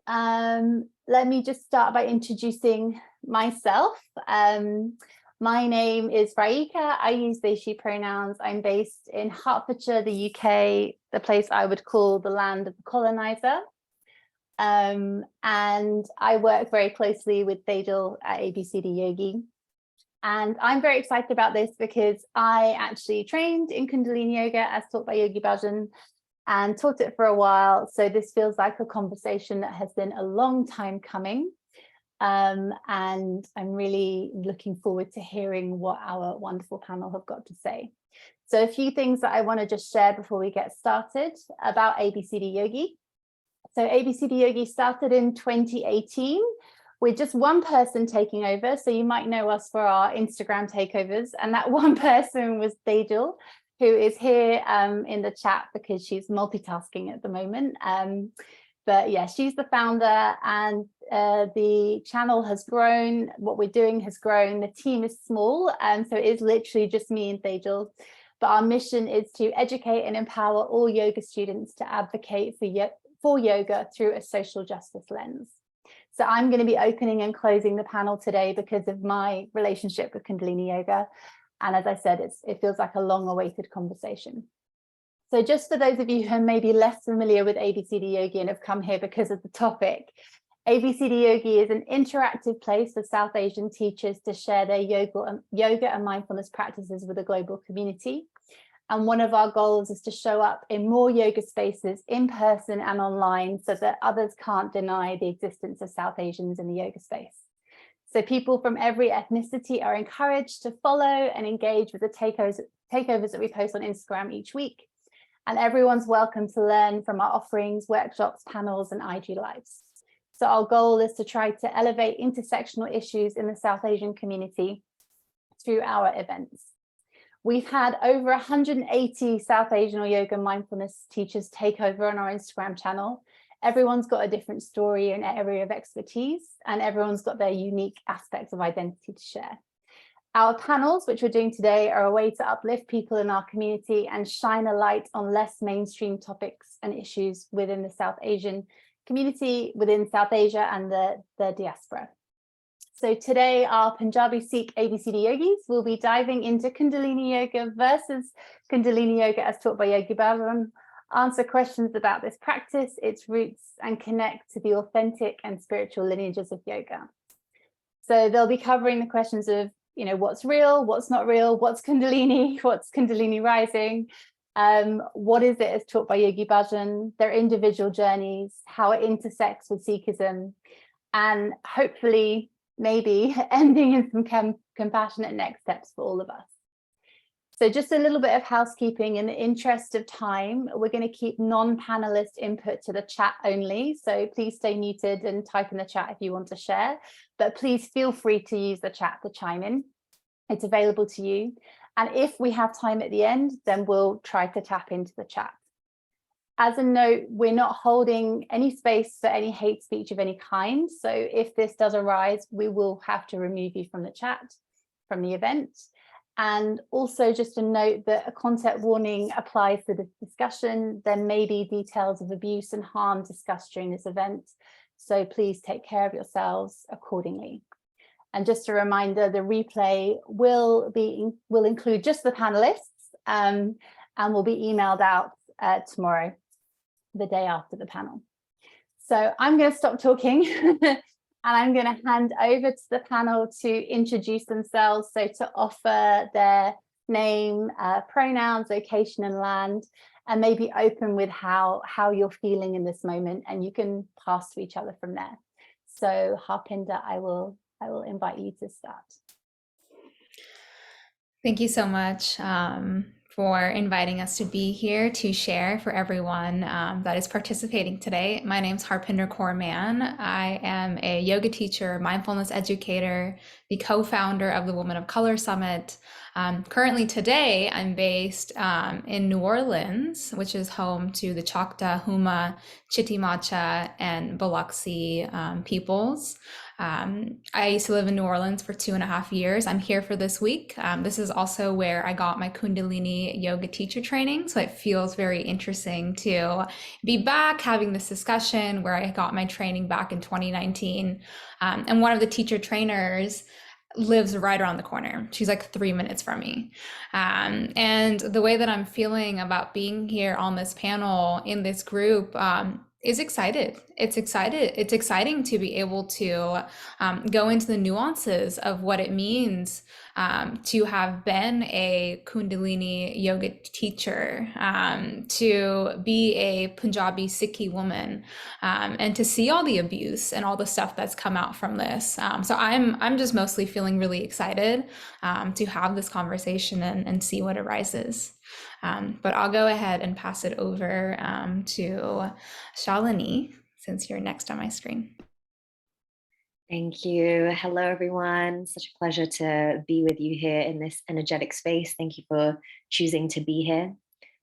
Let me just start by introducing myself. My name is Raika. I use they, she pronouns. I'm based in Hertfordshire, the UK, the place I would call the land of the colonizer. And I work very closely with Tejal at ABCD Yogi. And I'm very excited about this because I actually trained in Kundalini Yoga as taught by Yogi Bhajan and taught it for a while. So this feels like a conversation that has been a long time coming. And I'm really looking forward to hearing what our wonderful panel have got to say. So a few things that I want to just share before we get started about ABCD Yogi. So ABCD Yogi started in 2018 with just one person taking over. So you might know us for our Instagram takeovers, and that one person was Tejal, who is here in the chat because she's multitasking at the moment. But yeah, she's the founder, and the channel has grown. What we're doing has grown. The team is small, so it is literally just me and Tejal. But our mission is to educate and empower all yoga students to advocate for yoga through a social justice lens. So I'm going to be opening and closing the panel today because of my relationship with Kundalini Yoga. And as I said, it feels like a long-awaited conversation. So just for those of you who are maybe less familiar with ABCD Yogi and have come here because of the topic, ABCD Yogi is an interactive place for South Asian teachers to share their yoga and mindfulness practices with a global community. And one of our goals is to show up in more yoga spaces in person and online so that others can't deny the existence of South Asians in the yoga space. So people from every ethnicity are encouraged to follow and engage with the takeovers that we post on Instagram each week. And everyone's welcome to learn from our offerings, workshops, panels, and IG Lives. So our goal is to try to elevate intersectional issues in the South Asian community through our events. We've had over 180 South Asian or yoga mindfulness teachers take over on our Instagram channel. Everyone's got a different story and area of expertise, and everyone's got their unique aspects of identity to share. Our panels, which we're doing today, are a way to uplift people in our community and shine a light on less mainstream topics and issues within the South Asian community, within South Asia and the diaspora. So today, our Punjabi Sikh ABCD Yogis will be diving into Kundalini Yoga versus Kundalini Yoga as taught by Yogi Bhajan, answer questions about this practice, its roots, and connect to the authentic and spiritual lineages of yoga. So they'll be covering the questions of, what's real, what's not real, what's Kundalini rising, what is it as taught by Yogi Bhajan, their individual journeys, how it intersects with Sikhism, and hopefully maybe ending in some compassionate next steps for all of us. So just a little bit of housekeeping. In the interest of time, we're going to keep non-panelist input to the chat only. So please stay muted and type in the chat if you want to share, but please feel free to use the chat to chime in. It's available to you. And if we have time at the end, then we'll try to tap into the chat. As a note, we're not holding any space for any hate speech of any kind. So if this does arise, we will have to remove you from the chat, from the event. And also just a note that a content warning applies to this discussion. There may be details of abuse and harm discussed during this event. So please take care of yourselves accordingly. And just a reminder, the replay will include just the panelists and will be emailed out tomorrow, the day after the panel. So I'm going to stop talking and I'm going to hand over to the panel to introduce themselves. So to offer their name, pronouns, location and land, and maybe open with how you're feeling in this moment, and you can pass to each other from there. So Harpinder, I will invite you to start. Thank you so much for inviting us to be here to share for everyone that is participating today. My name is Harpinder Kaur Mann. I am a yoga teacher, mindfulness educator, the co-founder of the Women of Color Summit. Currently today, I'm based in New Orleans, which is home to the Choctaw, Huma, Chitimacha, and Biloxi peoples. I used to live in New Orleans for 2.5 years. I'm here for this week. This is also where I got my Kundalini yoga teacher training. So it feels very interesting to be back having this discussion where I got my training back in 2019. And one of the teacher trainers lives right around the corner. She's like 3 minutes from me. And the way that I'm feeling about being here on this panel in this group is excited. It's exciting to be able to go into the nuances of what it means to have been a Kundalini yoga teacher, to be a Punjabi Sikhi woman, and to see all the abuse and all the stuff that's come out from this. So I'm just mostly feeling really excited to have this conversation and see what arises. But I'll go ahead and pass it over to Shalini, since you're next on my screen. Thank you. Hello, everyone. Such a pleasure to be with you here in this energetic space. Thank you for choosing to be here.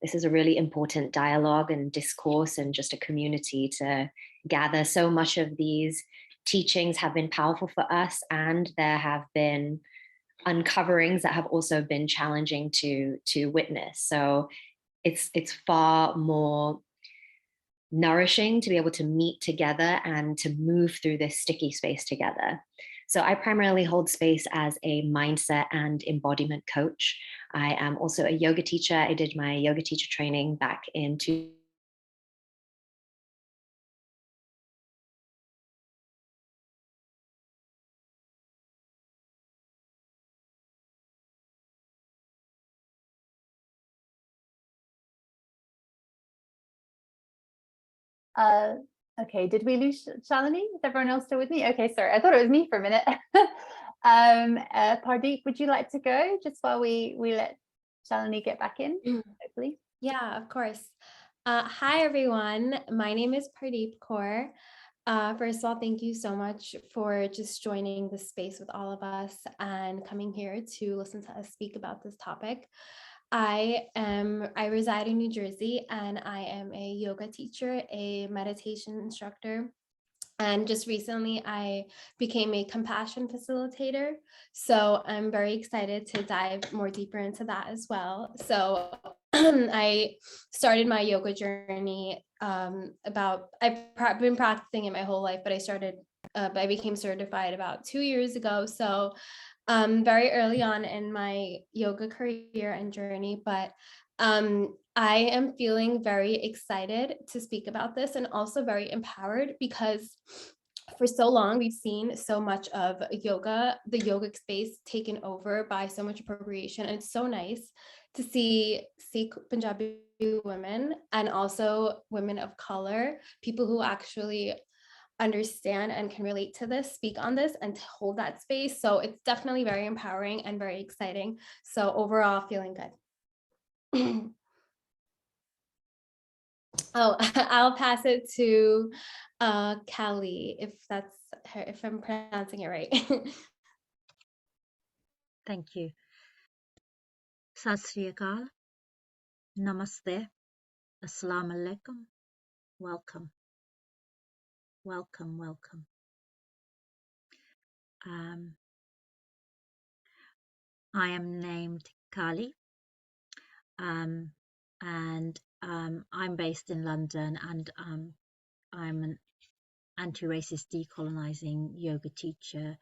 This is a really important dialogue and discourse and just a community to gather. So much of these teachings have been powerful for us, and there have been uncoverings that have also been challenging to witness. So it's far more nourishing to be able to meet together and to move through this sticky space together. So I primarily hold space as a mindset and embodiment coach. I am also a yoga teacher. I did my yoga teacher training back in Okay, did we lose Shalini? Is everyone else still with me? Okay, sorry, I thought it was me for a minute. Pardeep, would you like to go just while we let Shalini get back in, hopefully? Yeah, of course. Hi, everyone. My name is Pardeep Kaur. First of all, thank you so much for just joining the space with all of us and coming here to listen to us speak about this topic. I reside in New Jersey, and I am a yoga teacher, a meditation instructor. And just recently, I became a compassion facilitator. So I'm very excited to dive more deeper into that as well. So I started my yoga journey I've been practicing it my whole life, but I became certified about 2 years ago. So very early on in my yoga career and journey, but I am feeling very excited to speak about this and also very empowered because for so long we've seen so much of the yogic space taken over by so much appropriation, and it's so nice to see Sikh Punjabi women and also women of color, people who actually understand and can relate to this, speak on this, and to hold that space. So it's definitely very empowering and very exciting. So overall, feeling good. Oh, I'll pass it to Kelly, if that's her, if I'm pronouncing it right. Thank you. Sat Sri Akal. Namaste. Assalamu alaikum. Welcome. Welcome, welcome. I am named Kali, and I'm based in London, and I'm an anti-racist decolonizing yoga teacher,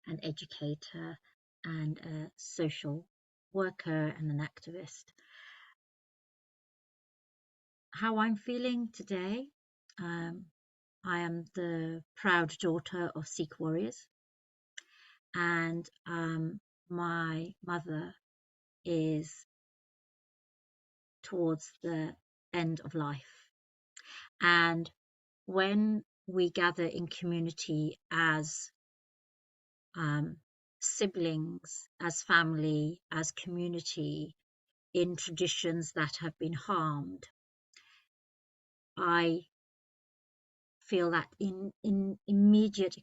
an educator, and a social worker and an activist. How I'm feeling today, I am the proud daughter of Sikh warriors, and my mother is towards the end of life. And when we gather in community as siblings, as family, as community, in traditions that have been harmed, I feel that in immediate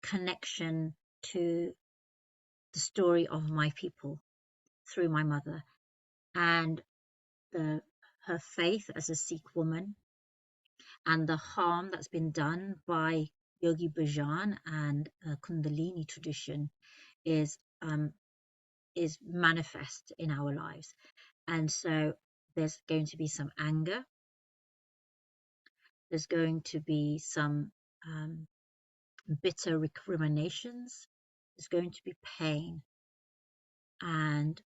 connection to the story of my people through my mother and her faith as a Sikh woman and the harm that's been done by Yogi Bhajan and Kundalini tradition is manifest in our lives. And so there's going to be some anger, there's going to be some bitter recriminations, there's going to be pain, and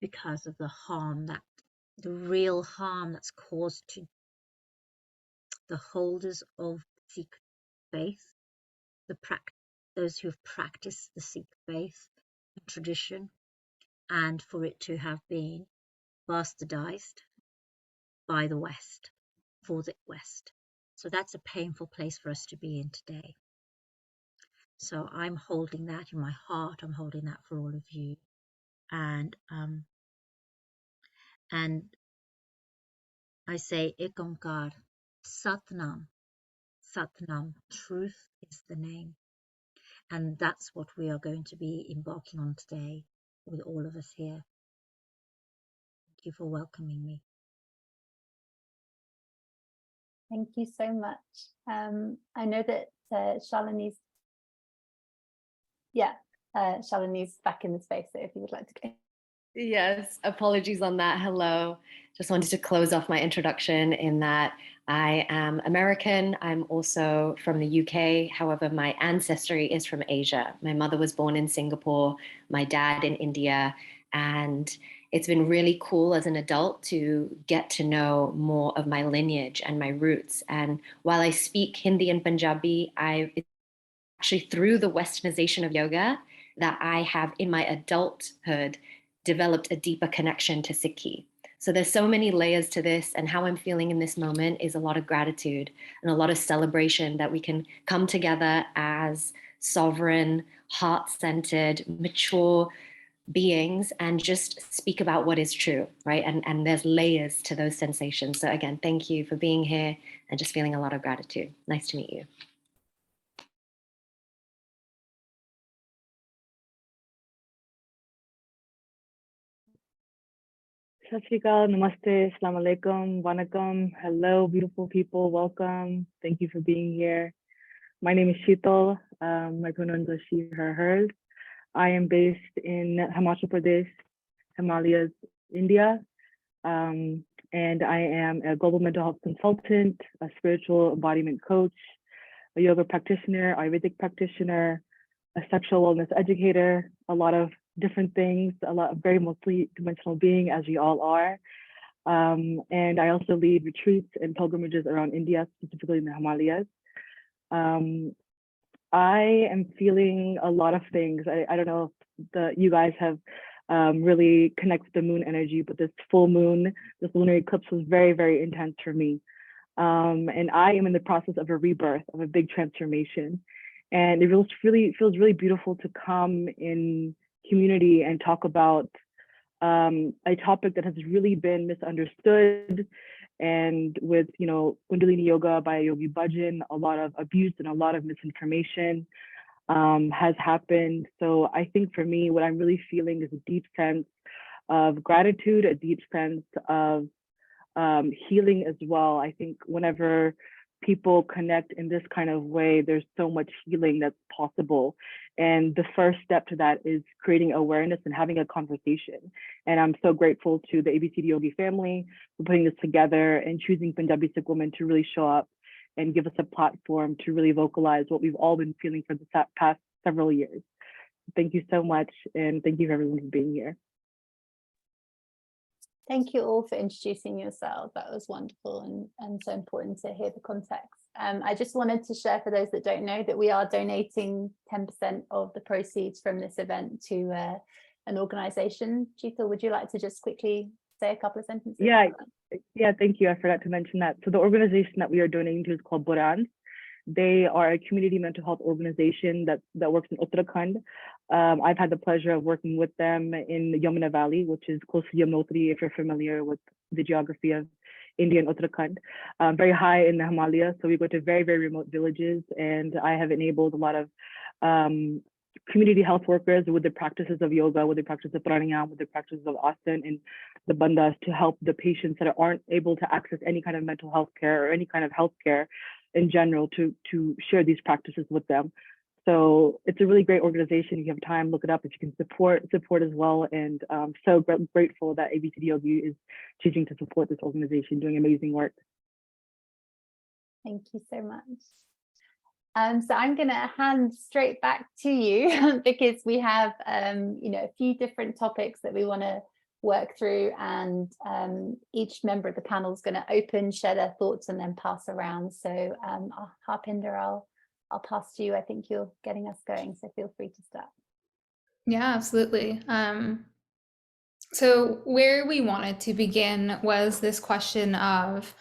because of the real harm that's caused to the holders of Sikh faith, those who have practiced the Sikh faith and tradition, and for it to have been bastardized by the West, for the West. So that's a painful place for us to be in today. So I'm holding that in my heart. I'm holding that for all of you. And I say Ek Onkar, Satnam, Satnam, truth is the name. And that's what we are going to be embarking on today with all of us here. Thank you for welcoming me. Thank you so much. I know that Shalini's back in the space, so if you would like to go. Yes, apologies on that. Hello. Just wanted to close off my introduction in that I am American. I'm also from the UK. However, my ancestry is from Asia. My mother was born in Singapore, my dad in India, and it's been really cool as an adult to get to know more of my lineage and my roots. And while I speak Hindi and Punjabi, it's actually through the westernization of yoga that I have in my adulthood developed a deeper connection to Sikhi. So there's so many layers to this, and how I'm feeling in this moment is a lot of gratitude and a lot of celebration that we can come together as sovereign, heart-centered, mature beings and just speak about what is true, right? And there's layers to those sensations. So again, thank you for being here and just feeling a lot of gratitude. Nice to meet you. Sat Shri Akal, Namaste, Assalamu Alaikum, Vanakkam. Hello, beautiful people. Welcome. Thank you for being here. My name is Sheetal. My pronouns are she, her, hers. I am based in Himachal Pradesh, Himalayas, India. And I am a global mental health consultant, a spiritual embodiment coach, a yoga practitioner, Ayurvedic practitioner, a sexual wellness educator, a lot of different things, very multi-dimensional being, as we all are. And I also lead retreats and pilgrimages around India, specifically in the Himalayas. I am feeling a lot of things. I don't know if you guys have really connected the moon energy, but this full moon, this lunar eclipse was very, very intense for me. And I am in the process of a rebirth, of a big transformation. And it feels really beautiful to come in community and talk about a topic that has really been misunderstood. And with, Kundalini Yoga by Yogi Bhajan, a lot of abuse and a lot of misinformation has happened. So I think for me, what I'm really feeling is a deep sense of gratitude, a deep sense of healing as well. I think whenever people connect in this kind of way, there's so much healing that's possible. And the first step to that is creating awareness and having a conversation. And I'm so grateful to the ABCD Yogi family for putting this together and choosing Punjabi Sikh women to really show up and give us a platform to really vocalize what we've all been feeling for the past several years. Thank you so much. And thank you for everyone for being here. Thank you all for introducing yourselves. That was wonderful and so important to hear the context. I just wanted to share for those that don't know that we are donating 10% of the proceeds from this event to an organization. Sheetal, would you like to just quickly say a couple of sentences? Yeah, thank you. I forgot to mention that. So the organization that we are donating to is called Burans. They are a community mental health organization that works in Uttarakhand. I've had the pleasure of working with them in the Yamuna Valley, which is close to Yamunotri, if you're familiar with the geography of India and Uttarakhand. Very high in the Himalayas, so we go to very, very remote villages, and I have enabled a lot of community health workers with the practices of yoga, with the practice of pranayama, with the practices of asana and the bandhas to help the patients that aren't able to access any kind of mental health care or any kind of health care in general to share these practices with them. So it's a really great organization. If you have time, look it up. If you can support as well. And so grateful that ABCD Yogi is choosing to support this organization, doing amazing work. Thank you so much. So I'm going to hand straight back to you because we have, a few different topics that we want to work through, and each member of the panel is going to share their thoughts and then pass around. So Harpinder, I'll pass to you. I think you're getting us going, so feel free to start. Yeah, absolutely. So where we wanted to begin was this question of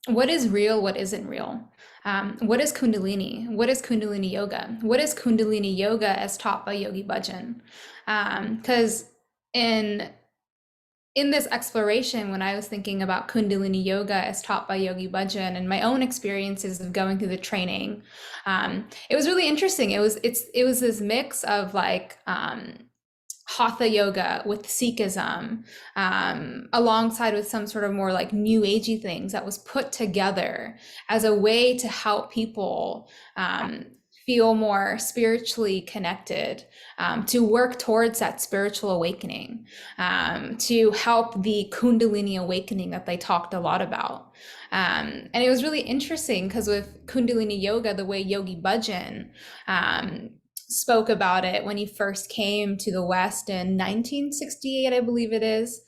what is real, what isn't real? What is Kundalini? What is Kundalini Yoga? What is Kundalini Yoga as taught by Yogi Bhajan? Because in this exploration, when I was thinking about Kundalini Yoga as taught by Yogi Bhajan and my own experiences of going through the training, it was really interesting. It was this mix of like Hatha yoga with Sikhism, alongside with some sort of more like new agey things that was put together as a way to help people feel more spiritually connected, to work towards that spiritual awakening, to help the Kundalini awakening that they talked a lot about. And it was really interesting because with Kundalini Yoga, the way Yogi Bhajan spoke about it when he first came to the West in 1968, I believe it is.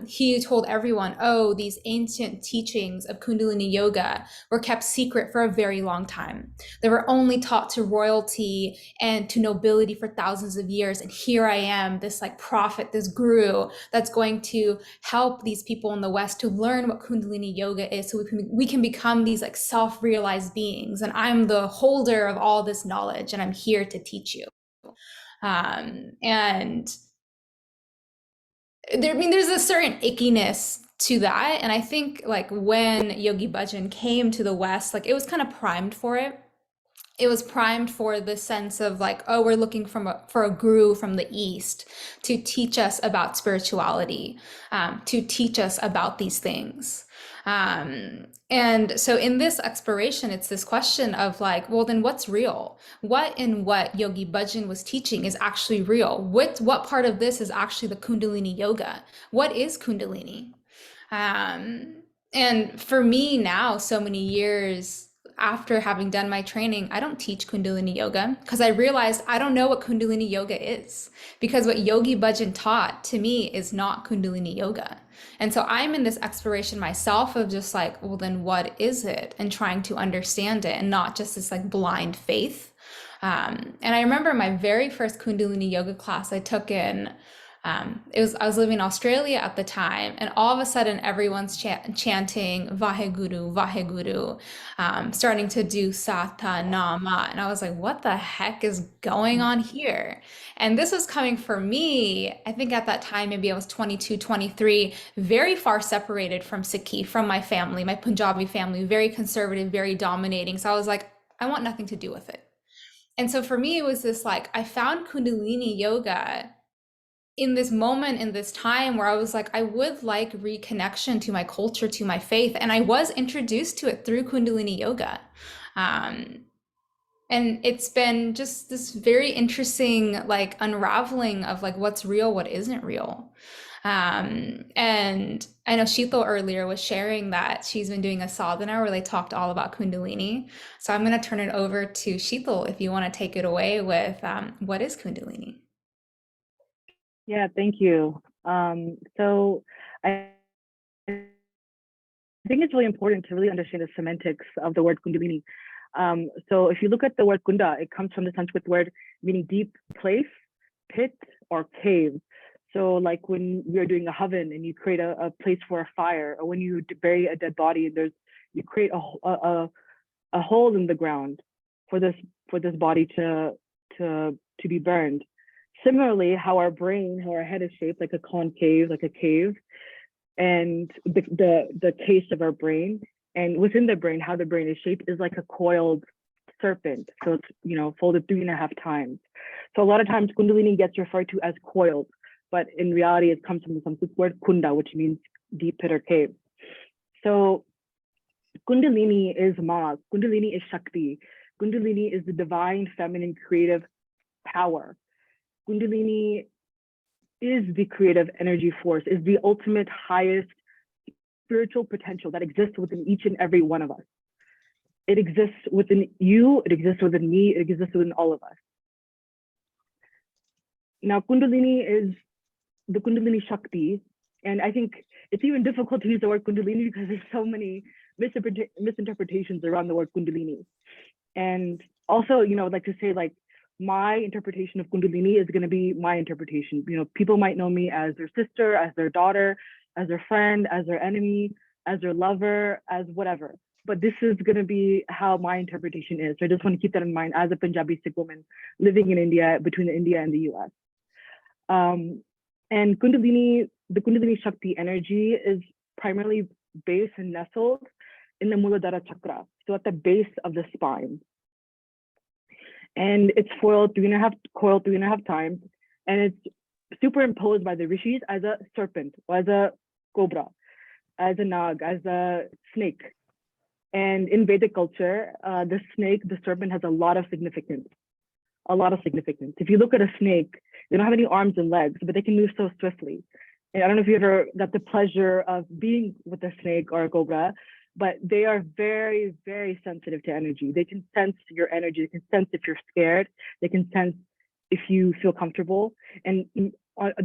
He told everyone, oh, these ancient teachings of Kundalini Yoga were kept secret for a very long time. They were only taught to royalty and to nobility for thousands of years. And here I am, this like prophet, this guru that's going to help these people in the West to learn what Kundalini Yoga is, so we can become these like self-realized beings. And I'm the holder of all this knowledge, and I'm here to teach you. And there's a certain ickiness to that. And I think like when Yogi Bhajan came to the West, like it was kind of primed for it. It was primed for the sense of like, oh, we're looking for a guru from the East to teach us about spirituality, to teach us about these things. And so in this exploration, it's this question of like, well, then what's real? What in what Yogi Bhajan was teaching is actually real? What part of this is actually the Kundalini Yoga? What is Kundalini? And for me now, so many years after having done my training, I don't teach Kundalini Yoga because I realized I don't know what Kundalini Yoga is, because what Yogi Bhajan taught to me is not Kundalini Yoga. And so I'm in this exploration myself of just like, well, then what is it? And trying to understand it, and not just this like blind faith. And I remember my very first Kundalini Yoga class I took in, I was living in Australia at the time, and all of a sudden everyone's chanting Vaheguru, Vaheguru, starting to do Satha Nama. And I was like, what the heck is going on here? And this was coming for me, I think at that time, maybe I was 22, 23, very far separated from Sikhi, from my family, my Punjabi family, very conservative, very dominating. So I was like, I want nothing to do with it. And so for me, it was this like, I found Kundalini Yoga in this moment, in this time where I was like, I would like reconnection to my culture, to my faith. And I was introduced to it through Kundalini Yoga. And it's been just this very interesting, like unraveling of like, what's real, what isn't real. And I know Sheetal earlier was sharing that she's been doing a sadhana where they talked all about Kundalini. So I'm going to turn it over to Sheetal if you want to take it away with what is Kundalini? Yeah, thank you. So I think it's really important to really understand the semantics of the word Kundalini. So if you look at the word Kunda, it comes from the Sanskrit word meaning deep place, pit, or cave. So like when you're doing a havan and you create a place for a fire, or when you bury a dead body, you create a hole in the ground for this body to be burned. Similarly, how our head is shaped like a concave, like a cave, and the case of our brain, and within the brain, how the brain is shaped is like a coiled serpent. So it's folded 3.5 times. So a lot of times Kundalini gets referred to as coiled, but in reality, it comes from the Sanskrit word kunda, which means deep pit or cave. So Kundalini is Ma, Kundalini is Shakti, Kundalini is the divine feminine creative power. Kundalini is the creative energy force, is the ultimate highest spiritual potential that exists within each and every one of us. It exists within you, it exists within me, it exists within all of us. Now, Kundalini is the Kundalini Shakti, and I think it's even difficult to use the word Kundalini because there's so many misinterpretations around the word Kundalini. And also, I'd like to say, like, my interpretation of Kundalini is going to be my interpretation. People might know me as their sister, as their daughter, as their friend, as their enemy, as their lover, as whatever. But this is going to be how my interpretation is. So I just want to keep that in mind as a Punjabi Sikh woman living in India, between India and the US. And Kundalini, the Kundalini Shakti energy is primarily based and nestled in the Muladhara chakra, so at the base of the spine. And it's coiled 3.5 times, and it's superimposed by the rishis as a serpent, or as a cobra, as a nag, as a snake. And in Vedic culture, the snake, the serpent, has a lot of significance. If you look at a snake, they don't have any arms and legs, but they can move so swiftly. And I don't know if you ever got the pleasure of being with a snake or a cobra, but they are very, very sensitive to energy. They can sense your energy. They can sense if you're scared. They can sense if you feel comfortable. And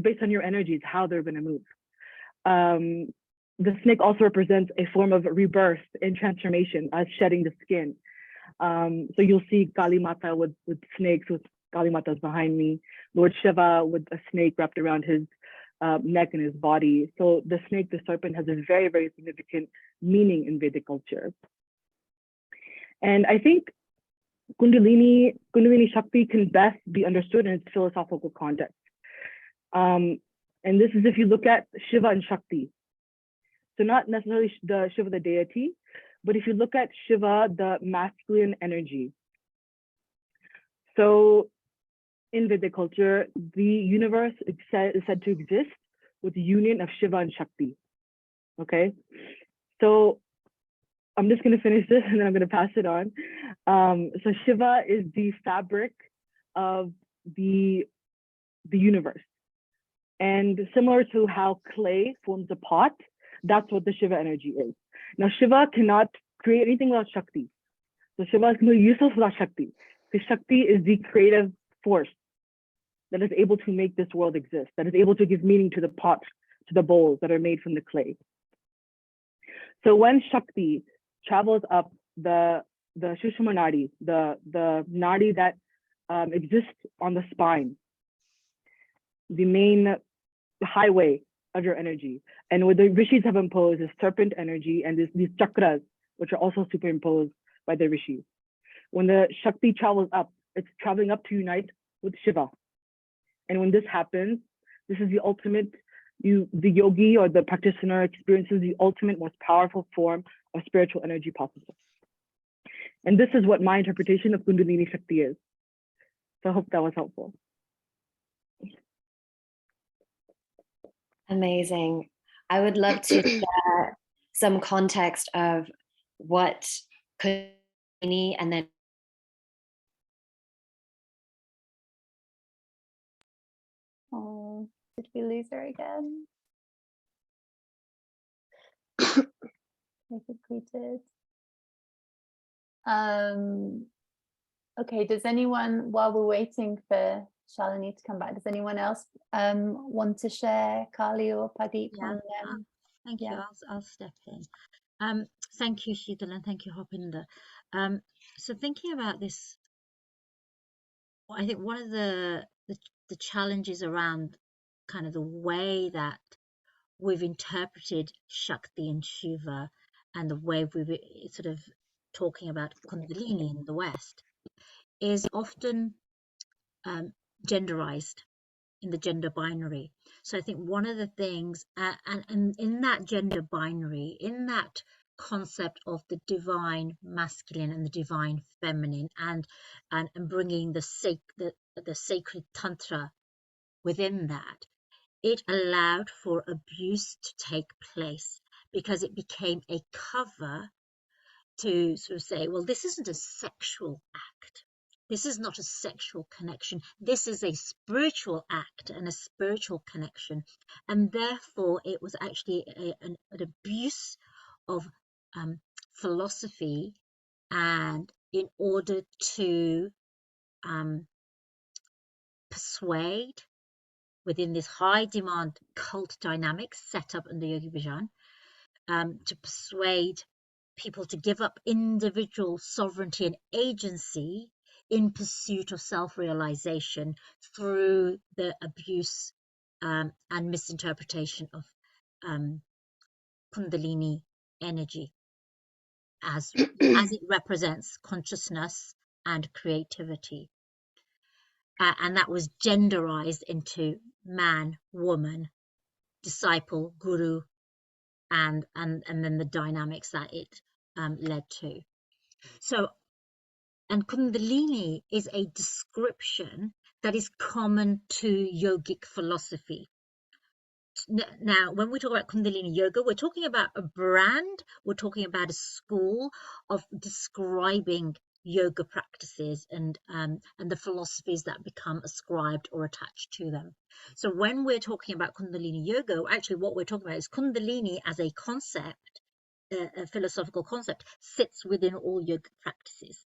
based on your energies, how they're going to move. The snake also represents a form of rebirth and transformation, as shedding the skin. So you'll see Kali Mata with snakes, with Kali Mata's behind me, Lord Shiva with a snake wrapped around his neck and his body. So the snake, the serpent, has a very, very significant meaning in Vedic culture. And I think Kundalini Shakti can best be understood in its philosophical context. And this is if you look at Shiva and Shakti. So not necessarily the Shiva, the deity, but if you look at Shiva, the masculine energy. So in Vedic culture, the universe is said to exist with the union of Shiva and Shakti. Okay, so I'm just going to finish this and then I'm going to pass it on. So Shiva is the fabric of the universe. And similar to how clay forms a pot, that's what the Shiva energy is. Now, Shiva cannot create anything without Shakti. So Shiva is completely useless without Shakti, because Shakti is the creative force that is able to make this world exist, that is able to give meaning to the pots, to the bowls that are made from the clay. So when Shakti travels up the Shushma Nadi, the Nadi that exists on the spine, the main highway of your energy, and what the rishis have imposed is serpent energy and these chakras, which are also superimposed by the rishis. When the Shakti travels up, it's traveling up to unite with Shiva. And when this happens, this is the ultimate, the yogi or the practitioner experiences the ultimate, most powerful form of spiritual energy possible. And this is what my interpretation of Kundalini Shakti is. So I hope that was helpful. Amazing. I would love to share some context of what Kundalini and then Oh, did we lose her again? I think we did. Okay, does anyone, while we're waiting for Shalini to come back, does anyone else want to share, Kali or Pradeep? Yeah, thank you. I'll step in. Thank you, Sheetal, and thank you, Harpinder. So thinking about this, I think one of the challenges around kind of the way that we've interpreted Shakti and Shiva and the way we've sort of talking about Kundalini in the West is often genderized in the gender binary. So I think one of the things, and in that gender binary, in that concept of the divine masculine and the divine feminine, and bringing the sacred tantra within that, it allowed for abuse to take place because it became a cover to sort of say, well, this isn't a sexual act. This is not a sexual connection. This is a spiritual act and a spiritual connection. And therefore, it was actually an abuse of philosophy, and in order to persuade within this high demand cult dynamics set up under Yogi Bhajan, to persuade people to give up individual sovereignty and agency in pursuit of self-realization through the abuse and misinterpretation of Kundalini energy as it represents consciousness and creativity. And that was genderized into man, woman, disciple, guru, and then the dynamics that it led to. So, and Kundalini is a description that is common to yogic philosophy. Now, when we talk about Kundalini Yoga, we're talking about a brand, we're talking about a school of describing yoga practices and the philosophies that become ascribed or attached to them. So when we're talking about Kundalini Yoga, actually what we're talking about is Kundalini as a concept, a philosophical concept, sits within all yoga practices,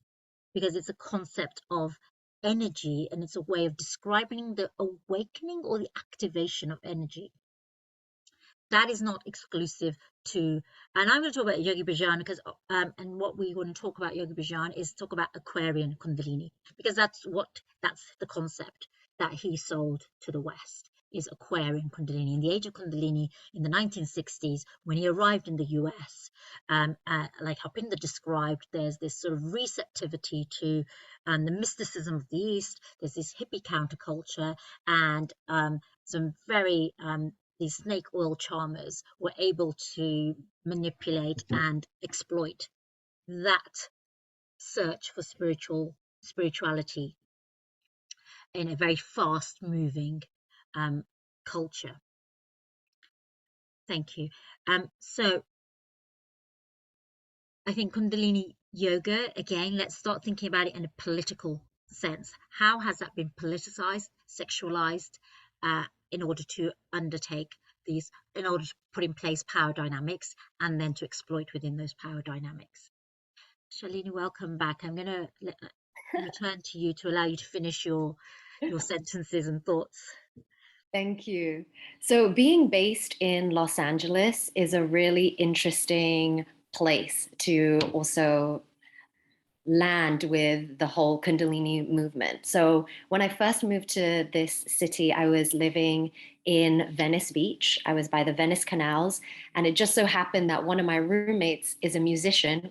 because it's a concept of energy, and it's a way of describing the awakening or the activation of energy. That is not exclusive to, and I'm going to talk about Yogi Bhajan because, and what we want to talk about Yogi Bhajan is talk about Aquarian Kundalini, because that's the concept that he sold to the West, is Aquarian Kundalini. In the age of Kundalini in the 1960s, when he arrived in the US, like Harpinder described, there's this sort of receptivity to the mysticism of the East. There's this hippie counterculture, and some very these snake oil charmers were able to manipulate and exploit that search for spirituality in a very fast moving culture. Thank you. So I think Kundalini Yoga, again, let's start thinking about it in a political sense. How has that been politicized, sexualized, in order to undertake these, in order to put in place power dynamics and then to exploit within those power dynamics? Shalini, welcome back. I'm going to return to you to allow you to finish your sentences and thoughts. Thank you. So being based in Los Angeles is a really interesting place to also land with the whole Kundalini movement. So when I first moved to this city, I was living in Venice Beach. I was by the Venice canals. And it just so happened that one of my roommates is a musician,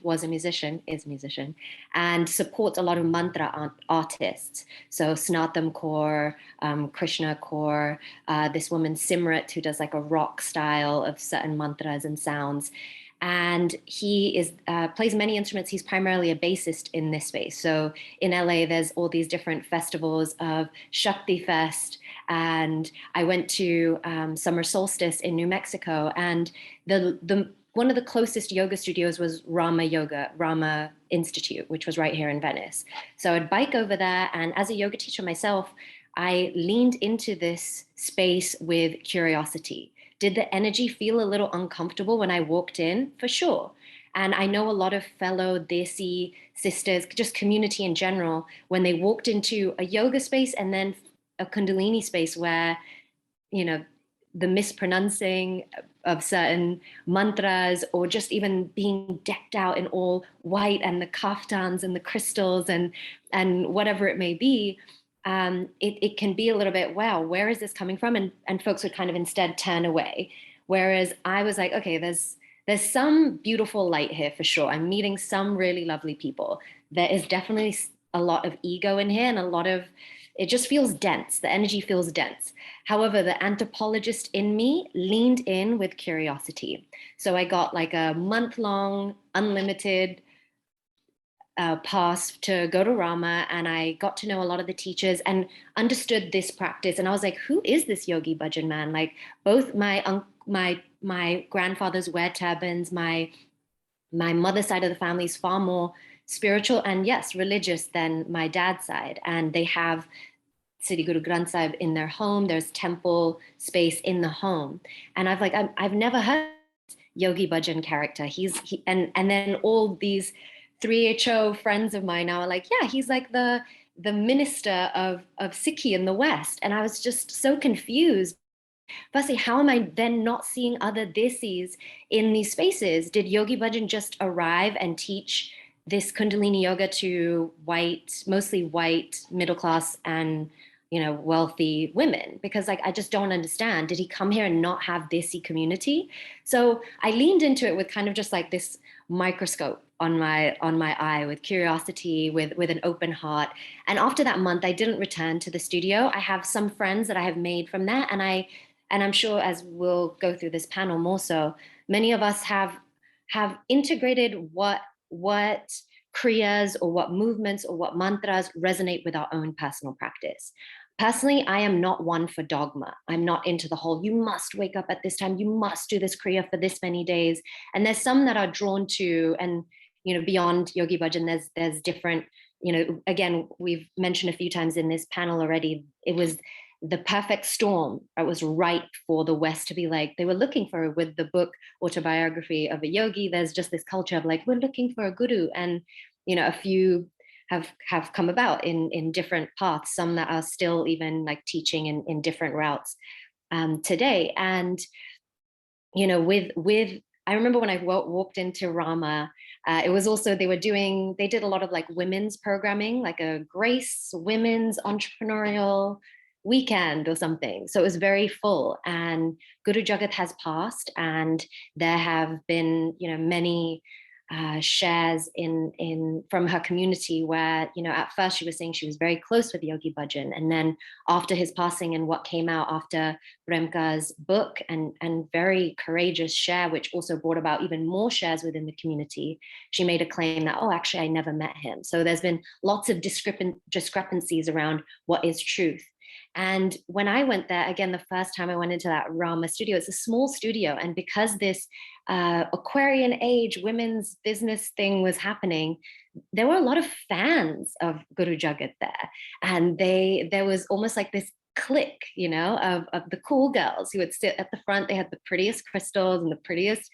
and supports a lot of mantra artists. So Snatam Kaur, Krishna Kaur, this woman Simrat, who does like a rock style of certain mantras and sounds. And he is plays many instruments. He's primarily a bassist in this space. So in LA, there's all these different festivals of Shakti Fest. And I went to Summer Solstice in New Mexico. And the one of the closest yoga studios was Rama Institute, which was right here in Venice. So I'd bike over there. And as a yoga teacher myself, I leaned into this space with curiosity. Did the energy feel a little uncomfortable when I walked in? For sure. And I know a lot of fellow Desi sisters, just community in general, when they walked into a yoga space and then a Kundalini space where, you know, the mispronouncing of certain mantras, or just even being decked out in all white and the kaftans and the crystals and whatever it may be, it can be a little bit, wow, where is this coming from? And folks would kind of instead turn away. Whereas I was like, okay, there's some beautiful light here for sure. I'm meeting some really lovely people. There is definitely a lot of ego in here, and a lot of, it just feels dense. The energy feels dense. However, the anthropologist in me leaned in with curiosity. So I got like a month-long, unlimited pass to go to Rama, and I got to know a lot of the teachers and understood this practice. And I was like, who is this Yogi Bhajan man? Like both my grandfathers wear turbans, my my mother's side of the family is far more spiritual and yes, religious than my dad's side. And they have Sri Guru Granth Sahib in their home. There's temple space in the home. And I've never heard Yogi Bhajan character. And then all these 3HO friends of mine now are like, yeah, he's like the minister of Sikhi in the West. And I was just so confused. Firstly, how am I then not seeing other desis in these spaces? Did Yogi Bhajan just arrive and teach this Kundalini yoga to mostly white, middle class, and wealthy women? Because I just don't understand. Did he come here and not have desi community? So I leaned into it with kind of just like this microscope on my eye, with curiosity, with an open heart. And after that month, I didn't return to the studio. I have some friends that I have made from that, and I'm sure, as we'll go through this panel more so, many of us have integrated what kriyas or what movements or what mantras resonate with our own personal practice. Personally, I am not one for dogma. I'm not into the whole, you must wake up at this time, you must do this kriya for this many days. And there's some that are drawn to, and beyond Yogi Bhajan, there's different, again, we've mentioned a few times in this panel already, it was the perfect storm. It was right for the West to be like, they were looking for, with the book Autobiography of a Yogi, there's just this culture of like, we're looking for a guru. And, a few have come about in different paths, some that are still even like teaching in different routes today. And, with I remember when I walked into Rama, it was also, they did a lot of like women's programming, like a Grace Women's Entrepreneurial Weekend or something. So it was very full, and Guru Jagat has passed, and there have been, many shares from her community where, at first she was saying she was very close with Yogi Bhajan. And then after his passing and what came out after Premka's book and very courageous share, which also brought about even more shares within the community, she made a claim that, oh, actually, I never met him. So there's been lots of discrepancies around what is truth. And when I went there, again, the first time I went into that Rama studio, it's a small studio. And because this Aquarian age women's business thing was happening, there were a lot of fans of Guru Jagat there. And there was almost like this clique, of the cool girls who would sit at the front. They had the prettiest crystals and the prettiest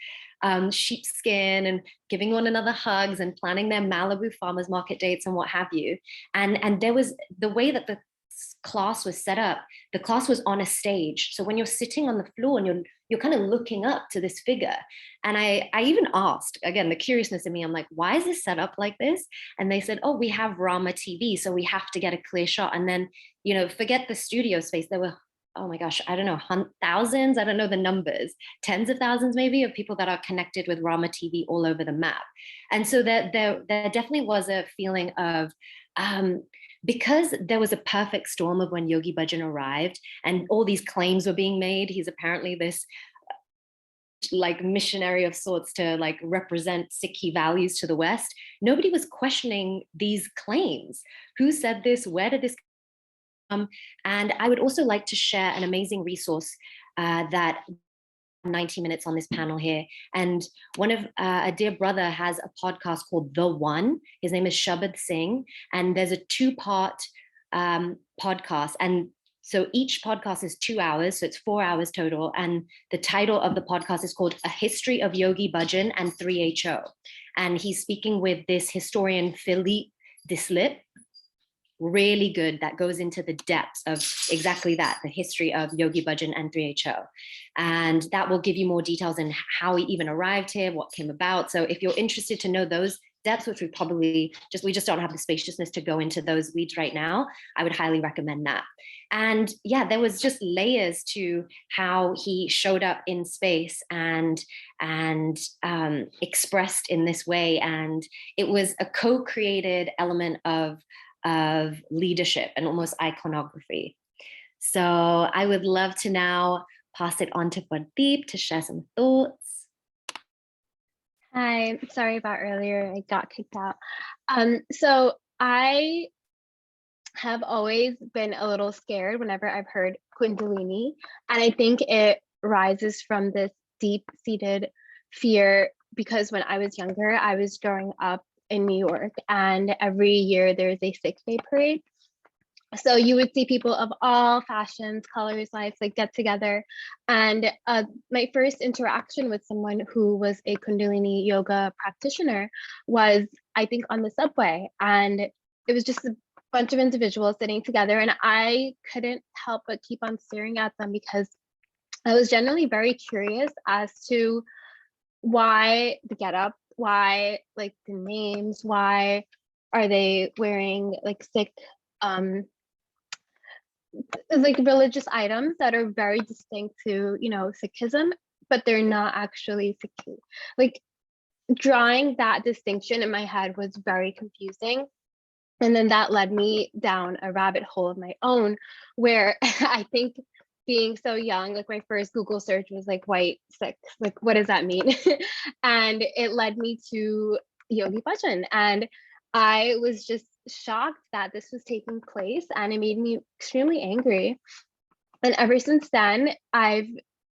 sheepskin, and giving one another hugs and planning their Malibu farmers market dates and what have you. And there was the way that the class was set up. The class was on a stage. So when you're sitting on the floor and you're kind of looking up to this figure. And I even asked, again, the curiousness in me, I'm like, why is this set up like this? And they said, oh, we have Rama TV, so we have to get a clear shot. And then, forget the studio space. There were, oh my gosh, I don't know, thousands, I don't know the numbers, tens of thousands maybe, of people that are connected with Rama TV all over the map. And so there definitely was a feeling of, because there was a perfect storm of when Yogi Bhajan arrived and all these claims were being made. He's apparently this like missionary of sorts to like represent Sikhi values to the West. Nobody was questioning these claims. Who said this? Where did this come? And I would also like to share an amazing resource that 90 minutes on this panel here. And one of a dear brother has a podcast called The One. His name is Shabad Singh. And there's a 2-part podcast. And so each podcast is 2 hours. So it's 4 hours total. And the title of the podcast is called A History of Yogi Bhajan and 3HO. And he's speaking with this historian, Philippe Dislip. Really good, that goes into the depths of exactly that, the history of Yogi Bhajan and 3HO. And that will give you more details in how he even arrived here, what came about. So if you're interested to know those depths, which we just don't have the spaciousness to go into those weeds right now, I would highly recommend that. And yeah, there was just layers to how he showed up in space and expressed in this way. And it was a co-created element of leadership and almost iconography. So I would love to now pass it on to Pradeep to share some thoughts. Hi, sorry about earlier, I got kicked out. So I have always been a little scared whenever I've heard Kundalini, and I think it rises from this deep-seated fear because when I was younger, I was growing up in New York, and every year there's a 6-day parade. So you would see people of all fashions, colors, lives like get together. And my first interaction with someone who was a Kundalini yoga practitioner was, I think, on the subway. And it was just a bunch of individuals sitting together. And I couldn't help but keep on staring at them because I was generally very curious as to why the getup, why like the names, why are they wearing like Sikh like religious items that are very distinct to, you know, Sikhism, but they're not actually Sikh. Like drawing that distinction in my head was very confusing. And then that led me down a rabbit hole of my own where I think being so young, like my first Google search was like white Sikh, like what does that mean? And it led me to Yogi Bhajan. And I was just shocked that this was taking place and it made me extremely angry. And ever since then, I've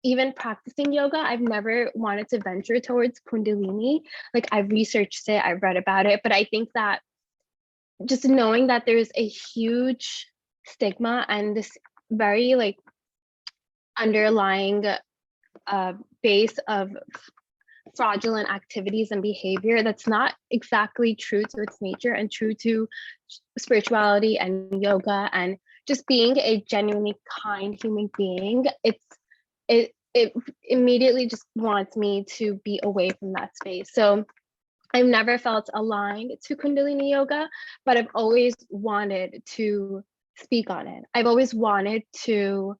even practicing yoga, I've never wanted to venture towards Kundalini. Like I've researched it, I've read about it, but I think that just knowing that there's a huge stigma and this very like underlying base of fraudulent activities and behavior that's not exactly true to its nature and true to spirituality and yoga and just being a genuinely kind human being, it immediately just wants me to be away from that space. So I've never felt aligned to Kundalini yoga, but I've always wanted to speak on it. I've always wanted to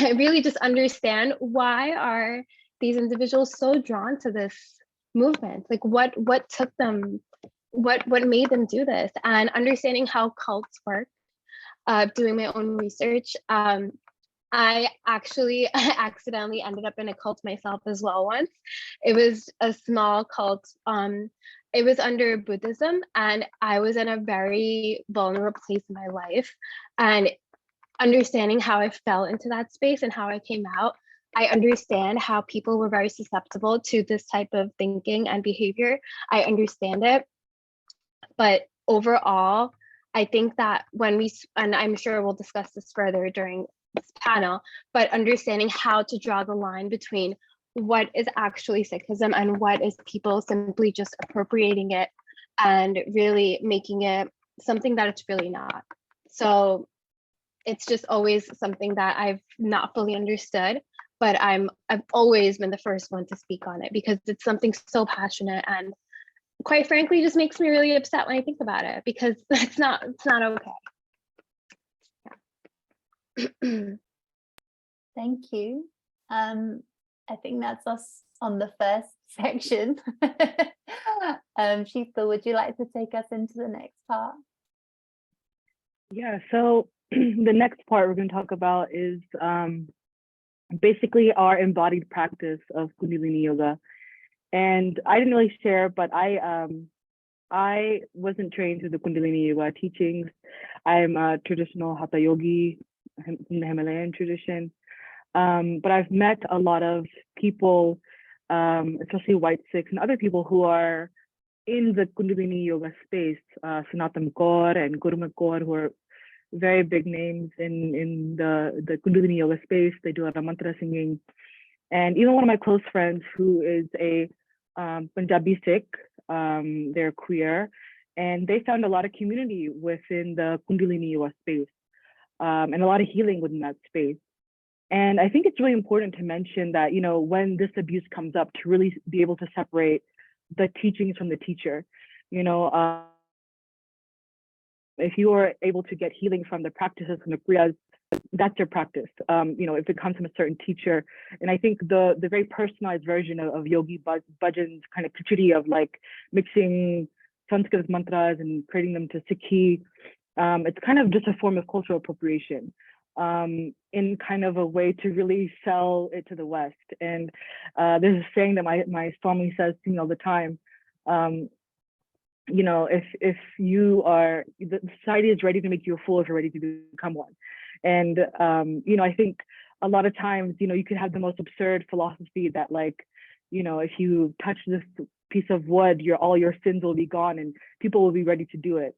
really just understand why are these individuals so drawn to this movement? Like what took them, what made them do this? And understanding how cults work, doing my own research. I actually accidentally ended up in a cult myself as well once. It was a small cult. It was under Buddhism, and I was in a very vulnerable place in my life. And understanding how I fell into that space and how I came out, I understand how people were very susceptible to this type of thinking and behavior. I understand it. But overall, I think that when we, and I'm sure we'll discuss this further during this panel, but understanding how to draw the line between what is actually Sikhism and what is people simply just appropriating it and really making it something that it's really not. So it's just always something that I've not fully understood, but I've always been the first one to speak on it because it's something so passionate and quite frankly just makes me really upset when I think about it because it's not okay. Yeah. Thank you. I think that's us on the first section. Sheetha, would you like to take us into the next part? Yeah, so the next part we're going to talk about is basically our embodied practice of Kundalini yoga. And I didn't really share, but I wasn't trained through the Kundalini yoga teachings. I'm a traditional Hatha yogi from the Himalayan tradition. But I've met a lot of people, especially white Sikhs and other people who are in the Kundalini yoga space, Sanatan Kaur and Gurmat Kaur, who are very big names in the Kundalini yoga space. They do a lot of mantra singing. And even one of my close friends who is a Punjabi Sikh, they're queer, and they found a lot of community within the Kundalini yoga space and a lot of healing within that space. And I think it's really important to mention that, you know, when this abuse comes up, to really be able to separate the teachings from the teacher. You know, if you are able to get healing from the practices, from the kriyas, that's your practice. You know, if it comes from a certain teacher. And I think the very personalized version of Yogi Bhajan's kind of khichdi of like mixing Sanskrit mantras and creating them to Sikhi, it's kind of just a form of cultural appropriation in kind of a way to really sell it to the West. And there's a saying that my family says to me all the time, you know, if you are, the society is ready to make you a fool if you're ready to become one. And, you know, I think a lot of times, you know, you could have the most absurd philosophy that like, if you touch this piece of wood, all your sins will be gone and people will be ready to do it.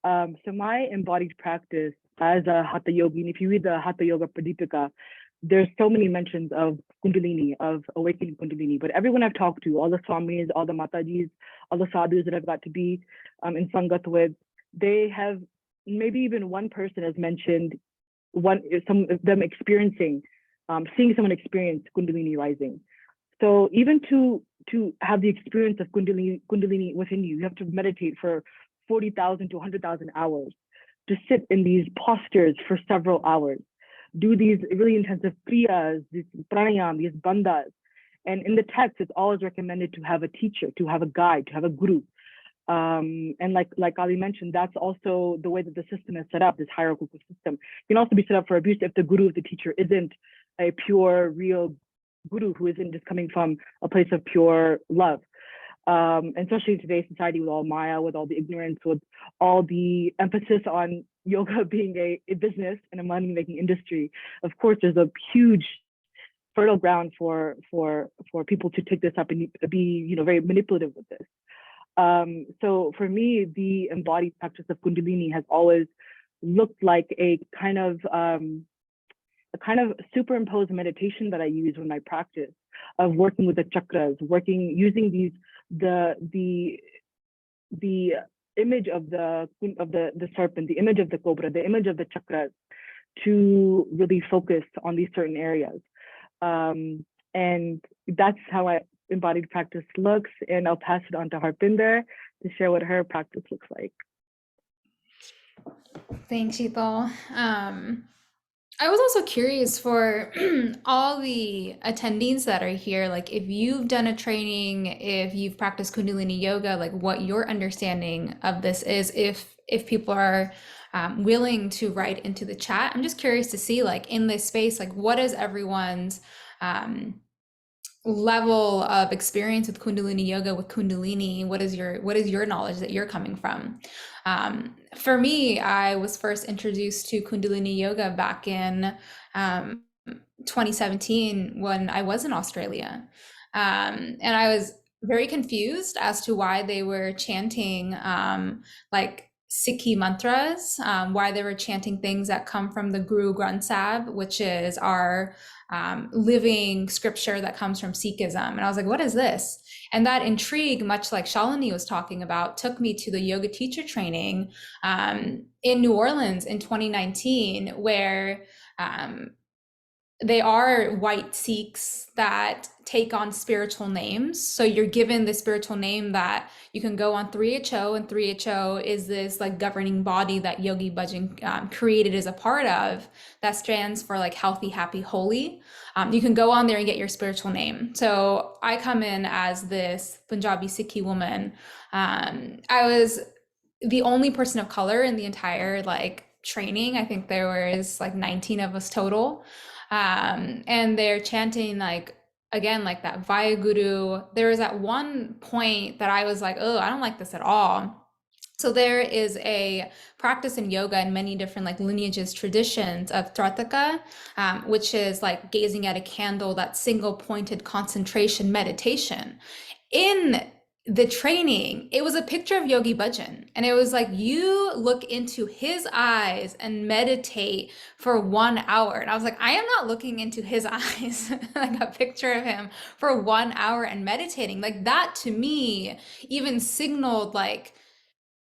So my embodied practice as a Hatha Yogini, if you read the Hatha Yoga Pradipika, there's so many mentions of Kundalini, of awakening Kundalini. But everyone I've talked to, all the Swamis, all the Matajis, all the sadhus that I've got to be in Sangat with, they have, maybe even one person has mentioned some of them experiencing, seeing someone experience Kundalini rising. So even to have the experience of Kundalini within you, you have to meditate for 40,000 to 100,000 hours, to sit in these postures for several hours, do these really intensive kriyas, these pranayam, these bandhas. And in the text, it's always recommended to have a teacher, to have a guide, to have a guru. And like Ali mentioned, that's also the way that the system is set up, this hierarchical system. It can also be set up for abuse if the guru, if the teacher isn't a pure, real guru who isn't just coming from a place of pure love. And especially in today's society with all Maya, with all the ignorance, with all the emphasis on yoga being a business and a money-making industry, of course, there's a huge fertile ground for people to take this up and be very manipulative with this. So for me, the embodied practice of Kundalini has always looked like a kind of superimposed meditation that I use in my practice of working with the chakras, using the image of the serpent, the image of the cobra, the image of the chakras, to really focus on these certain areas. And that's how I embodied practice looks. And I'll pass it on to Harpinder to share what her practice looks like. Thanks, Sheetal. I was also curious for all the attendees that are here, like if you've done a training, if you've practiced Kundalini yoga, like what your understanding of this is, if people are willing to write into the chat. I'm just curious to see, like in this space, like what is everyone's level of experience with Kundalini yoga, with Kundalini? What is your knowledge that you're coming from? For me, I was first introduced to Kundalini yoga back in 2017 when I was in Australia. And I was very confused as to why they were chanting like Sikhi mantras, why they were chanting things that come from the Guru Granth Sahib, which is our living scripture that comes from Sikhism. And I was like, what is this? And that intrigue, much like Shalini was talking about, took me to the yoga teacher training in New Orleans in 2019, where they are white Sikhs that take on spiritual names. So you're given the spiritual name that you can go on 3HO, and 3HO is this like governing body that Yogi Bhajan created as a part of, that stands for like healthy, happy, holy. You can go on there and get your spiritual name. So I come in as this Punjabi Sikhi woman. I was the only person of color in the entire like training. I think there was like 19 of us total. And they're chanting like, again, like that Vaheguru. There was at one point that I was like, oh, I don't like this at all. So there is a practice in yoga in many different like lineages, traditions of Trataka, which is like gazing at a candle, that single pointed concentration meditation. In the training, it was a picture of Yogi Bhajan, and it was like, you look into his eyes and meditate for 1 hour. And I was like, I am not looking into his eyes, like a picture of him for 1 hour and meditating. Like that to me even signaled like,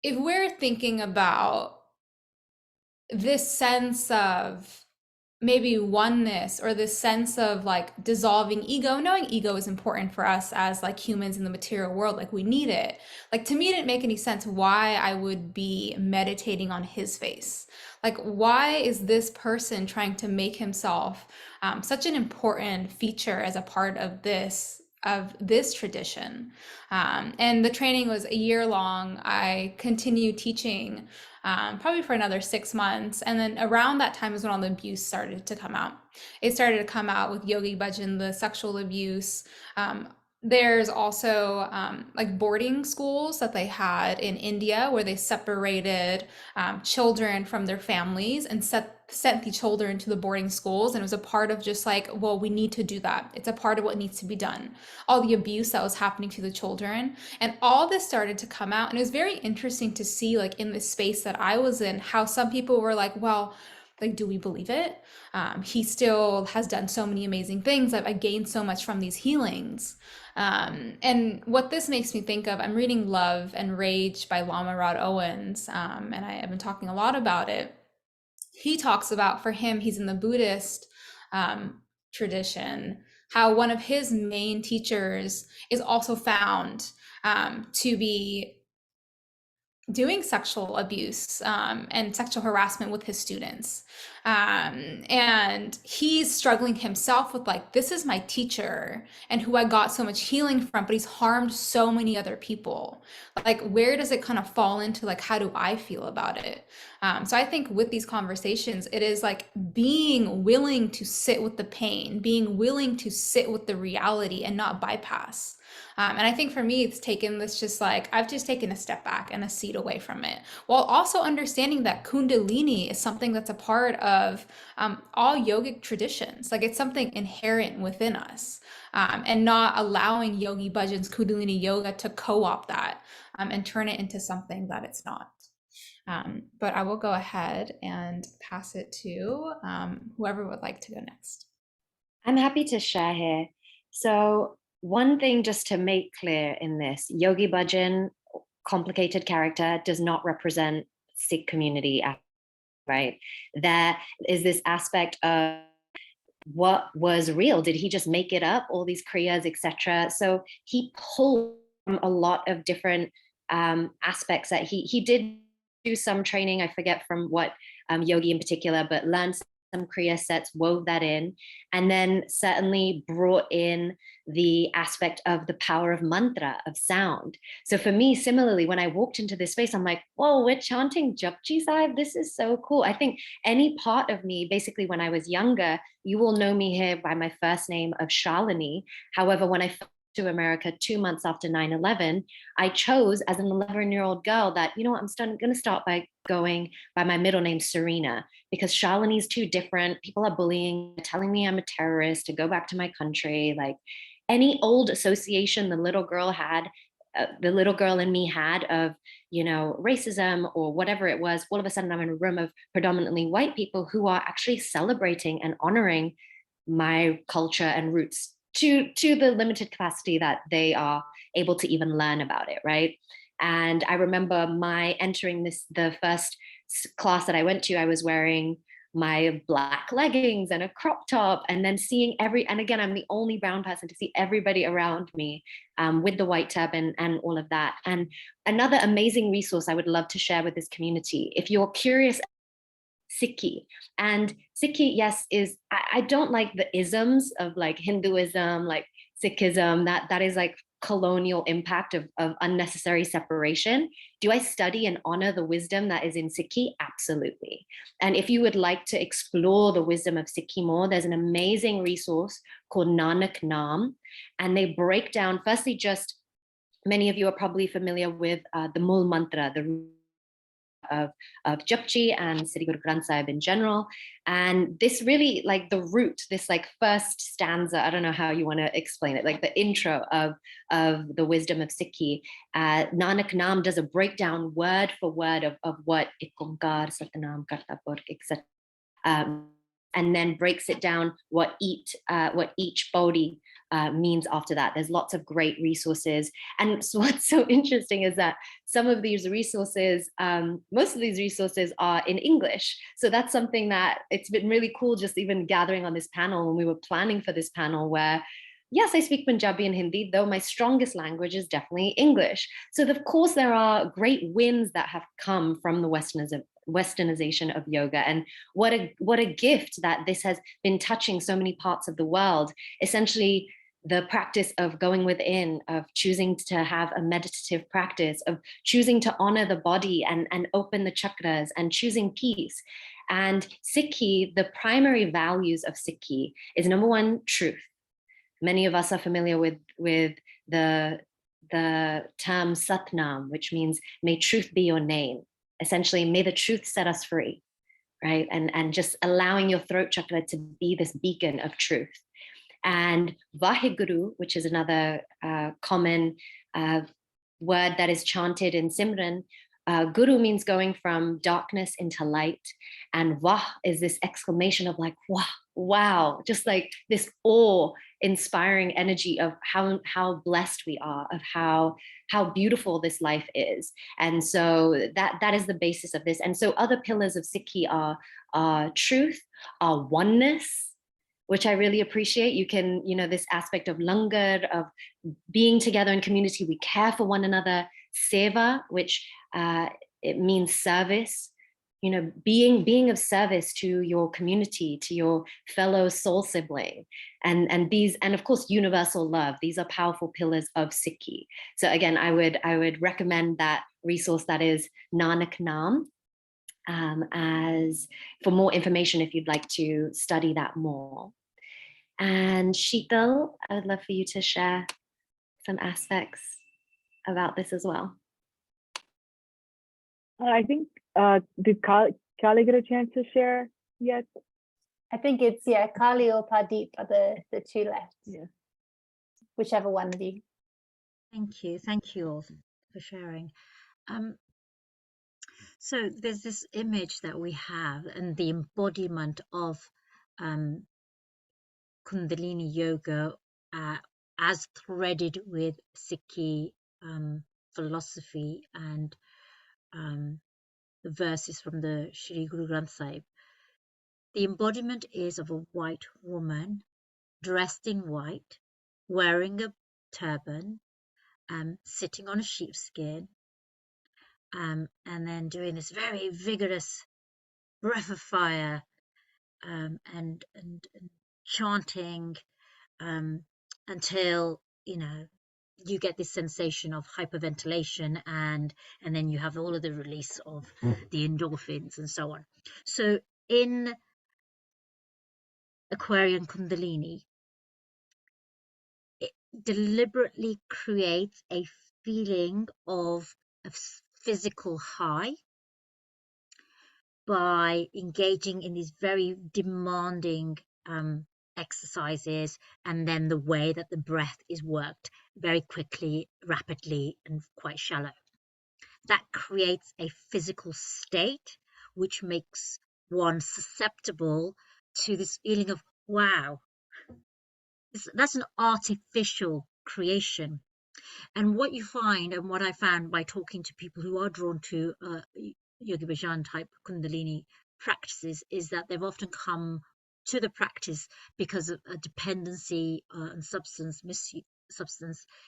if we're thinking about this sense of maybe oneness, or this sense of like dissolving ego, knowing ego is important for us as like humans in the material world, like we need it. Like to me, it didn't make any sense why I would be meditating on his face. Like, why is this person trying to make himself such an important feature as a part of this tradition? And the training was a year long. I continued teaching probably for another 6 months. And then around that time is when all the abuse started to come out. It started to come out with Yogi Bhajan, the sexual abuse. There's also like boarding schools that they had in India where they separated children from their families and sent the children to the boarding schools. And it was a part of just like, well, we need to do that. It's a part of what needs to be done. All the abuse that was happening to the children. And all this started to come out. And it was very interesting to see, like, in this space that I was in, how some people were like, well, like, do we believe it? He still has done so many amazing things. I gained so much from these healings. And what this makes me think of, I'm reading Love and Rage by Lama Rod Owens, and I've been talking a lot about it. He talks about, for him, he's in the Buddhist tradition, how one of his main teachers is also found to be doing sexual abuse and sexual harassment with his students. And he's struggling himself with, like, this is my teacher and who I got so much healing from, but he's harmed so many other people. Like, where does it kind of fall into, like, how do I feel about it? So I think with these conversations, it is like being willing to sit with the pain, being willing to sit with the reality and not bypass. And I think for me, it's taken this, just like, I've just taken a step back and a seat away from it, while also understanding that Kundalini is something that's a part of all yogic traditions. Like, it's something inherent within us, and not allowing Yogi Bhajan's Kundalini yoga to co-opt that and turn it into something that it's not. But I will go ahead and pass it to whoever would like to go next. I'm happy to share here. So one thing just to make clear in this, Yogi Bhajan, complicated character, does not represent Sikh community, right? There is this aspect of what was real. Did he just make it up, all these kriyas, etc.? So he pulled from a lot of different aspects that he did do some training, I forget from what yogi in particular, but learned some kriya sets, wove that in, and then certainly brought in the aspect of the power of mantra, of sound. So for me, similarly, when I walked into this space, I'm like, whoa, we're chanting Japji Sahib. This is so cool. I think any part of me, basically when I was younger, you will know me here by my first name of Shalini. However, when I to America 2 months after 9/11, I chose as an 11-year-old girl that, you know what, I'm going to start by going by my middle name, Serena, because Shalini is too different. People are bullying, telling me I'm a terrorist, to go back to my country. Like, any old association the little girl had, the little girl in me had of, you know, racism or whatever it was, all of a sudden I'm in a room of predominantly white people who are actually celebrating and honoring my culture and roots to the limited capacity that they are able to even learn about it, right? And I remember my entering the first class that I went to, I was wearing my black leggings and a crop top, and then seeing and again, I'm the only brown person to see everybody around me with the white turban and all of that. And another amazing resource I would love to share with this community, if you're curious, Sikhi. And Sikhi, yes, is, I don't like the isms of like Hinduism, like Sikhism, that is like colonial impact of unnecessary separation. Do I study and honor the wisdom that is in Sikhi? Absolutely. And if you would like to explore the wisdom of Sikhi more, there's an amazing resource called Nanak Naam. And they break down, firstly, just many of you are probably familiar with the Mul Mantra, the of Japji and Sri Guru Granth Sahib in general. And this really, like the root, this like first stanza, I don't know how you want to explain it, like the intro of the wisdom of Sikhi, Nanak Naam does a breakdown word for word of what Ik Onkar, Satnam, Karta Purkh, etc. And then breaks it down what each pauri means after that. There's lots of great resources. And so what's so interesting is that some of these resources, most of these resources are in English. So that's something that it's been really cool just even gathering on this panel when we were planning for this panel, where yes, I speak Punjabi and Hindi, though my strongest language is definitely English. So of course there are great wins that have come from the Westernization of yoga, and what a gift that this has been touching so many parts of the world. Essentially, the practice of going within, of choosing to have a meditative practice, of choosing to honor the body and open the chakras, and choosing peace. And Sikhi, the primary values of Sikhi is number one, truth. Many of us are familiar with the term Satnam, which means may truth be your name. Essentially, may the truth set us free, right? And just allowing your throat chakra to be this beacon of truth. And Vaheguru, which is another common word that is chanted in Simran. Guru means going from darkness into light, and Vah is this exclamation of like, wow, wow, just like this awe-inspiring energy of how blessed we are, of how beautiful this life is. And so that is the basis of this. And so other pillars of Sikhi are truth, are oneness, which I really appreciate. You can, this aspect of langar, of being together in community, we care for one another. Seva, which it means service, being of service to your community, to your fellow soul sibling. And of course, universal love. These are powerful pillars of Sikhi. So again, I would recommend that resource, that is Nanak Naam, as for more information if you'd like to study that more. And Sheetal, I would love for you to share some aspects about this as well. I think, did Kali get a chance to share yet? I think it's, Kali or Pradeep are the two left. Yeah. Whichever one of you. Thank you all for sharing. So there's this image that we have, and the embodiment of Kundalini Yoga as threaded with Sikhi philosophy and the verses from the Shri Guru Granth Sahib. The embodiment is of a white woman dressed in white, wearing a turban, sitting on a sheepskin, and then doing this very vigorous breath of fire, and chanting until you get this sensation of hyperventilation, and then you have all of the release of the endorphins and so on. So in Aquarian Kundalini, it deliberately creates a feeling of a physical high by engaging in these very demanding exercises, and then the way that the breath is worked very quickly, rapidly, and quite shallow. That creates a physical state which makes one susceptible to this feeling of, wow, that's an artificial creation. And what you find, and what I found by talking to people who are drawn to Yogi Bhajan type Kundalini practices, is that they've often come to the practice because of a dependency on substance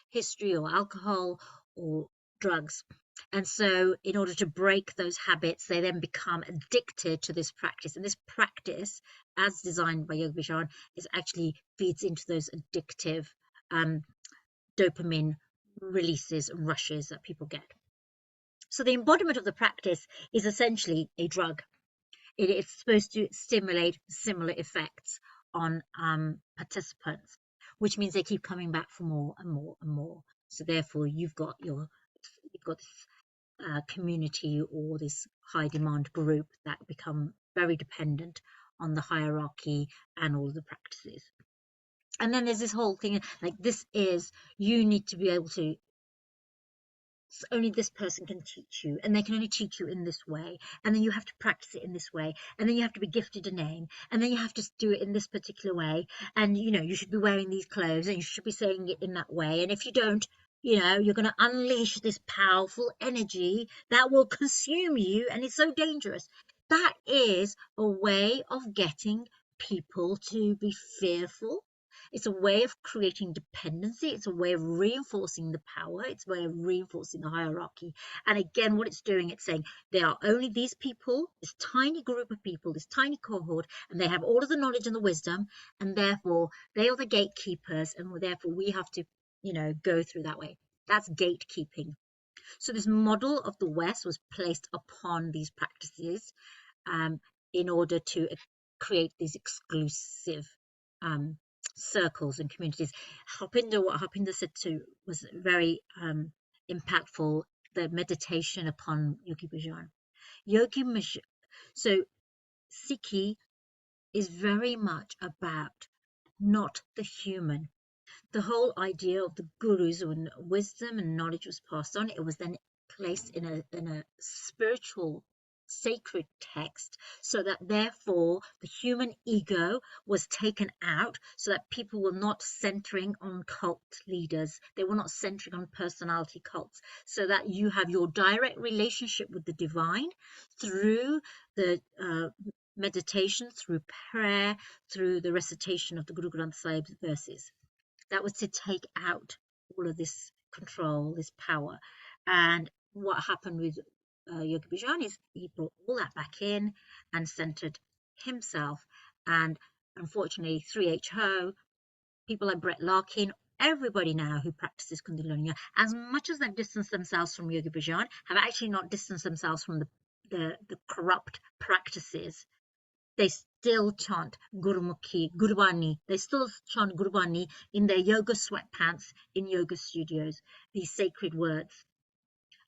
history, or alcohol or drugs. And so in order to break those habits, they then become addicted to this practice. And this practice, as designed by Yogi Bhajan, is actually feeds into those addictive dopamine releases and rushes that people get. So the embodiment of the practice is essentially a drug. It is supposed to stimulate similar effects on participants, which means they keep coming back for more and more and more. So therefore, you've got this community, or this high demand group, that become very dependent on the hierarchy and all the practices. And then there's this whole thing like, you need to be able to, only this person can teach you, and they can only teach you in this way, and then you have to practice it in this way, and then you have to be gifted a name, and then you have to do it in this particular way, and you should be wearing these clothes, and you should be saying it in that way, and if you don't, you're going to unleash this powerful energy that will consume you, and it's so dangerous. That is a way of getting people to be fearful. It's a way of creating dependency. It's a way of reinforcing the power. It's a way of reinforcing the hierarchy. And again, what it's doing, it's saying there are only these people, this tiny group of people, this tiny cohort, and they have all of the knowledge and the wisdom, and therefore they are the gatekeepers, and therefore we have to, go through that way. That's gatekeeping. So this model of the West was placed upon these practices in order to create these exclusive circles and communities. What Harpinder said too was very impactful, the meditation upon Yogi Bhajan. So Sikhi is very much about not the human. The whole idea of the gurus, when wisdom and knowledge was passed on, it was then placed in a spiritual sacred text, so that therefore the human ego was taken out, so that people were not centering on cult leaders, they were not centering on personality cults, so that you have your direct relationship with the divine through the meditation, through prayer, through the recitation of the Guru Granth Sahib's verses. That was to take out all of this control, this power. And what happened with Yogi Bhajan is he brought all that back in and centered himself. And unfortunately, 3HO, people like Brett Larkin, everybody now who practices Kundalini Yoga, as much as they've distanced themselves from Yogi Bhajan, have actually not distanced themselves from the corrupt practices. They still chant Gurumukhi, Gurbani. They still chant Gurbani in their yoga sweatpants in yoga studios, these sacred words.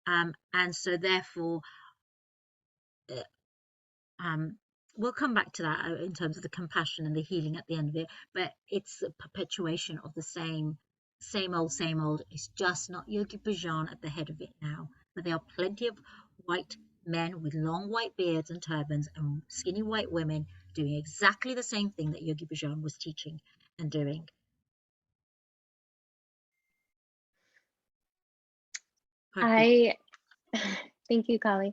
And so therefore, we'll come back to that in terms of the compassion and the healing at the end of it, but it's a perpetuation of the same old. It's just not Yogi Bhajan at the head of it now, but there are plenty of white men with long white beards and turbans and skinny white women doing exactly the same thing that Yogi Bhajan was teaching and doing. Thank you, Kali.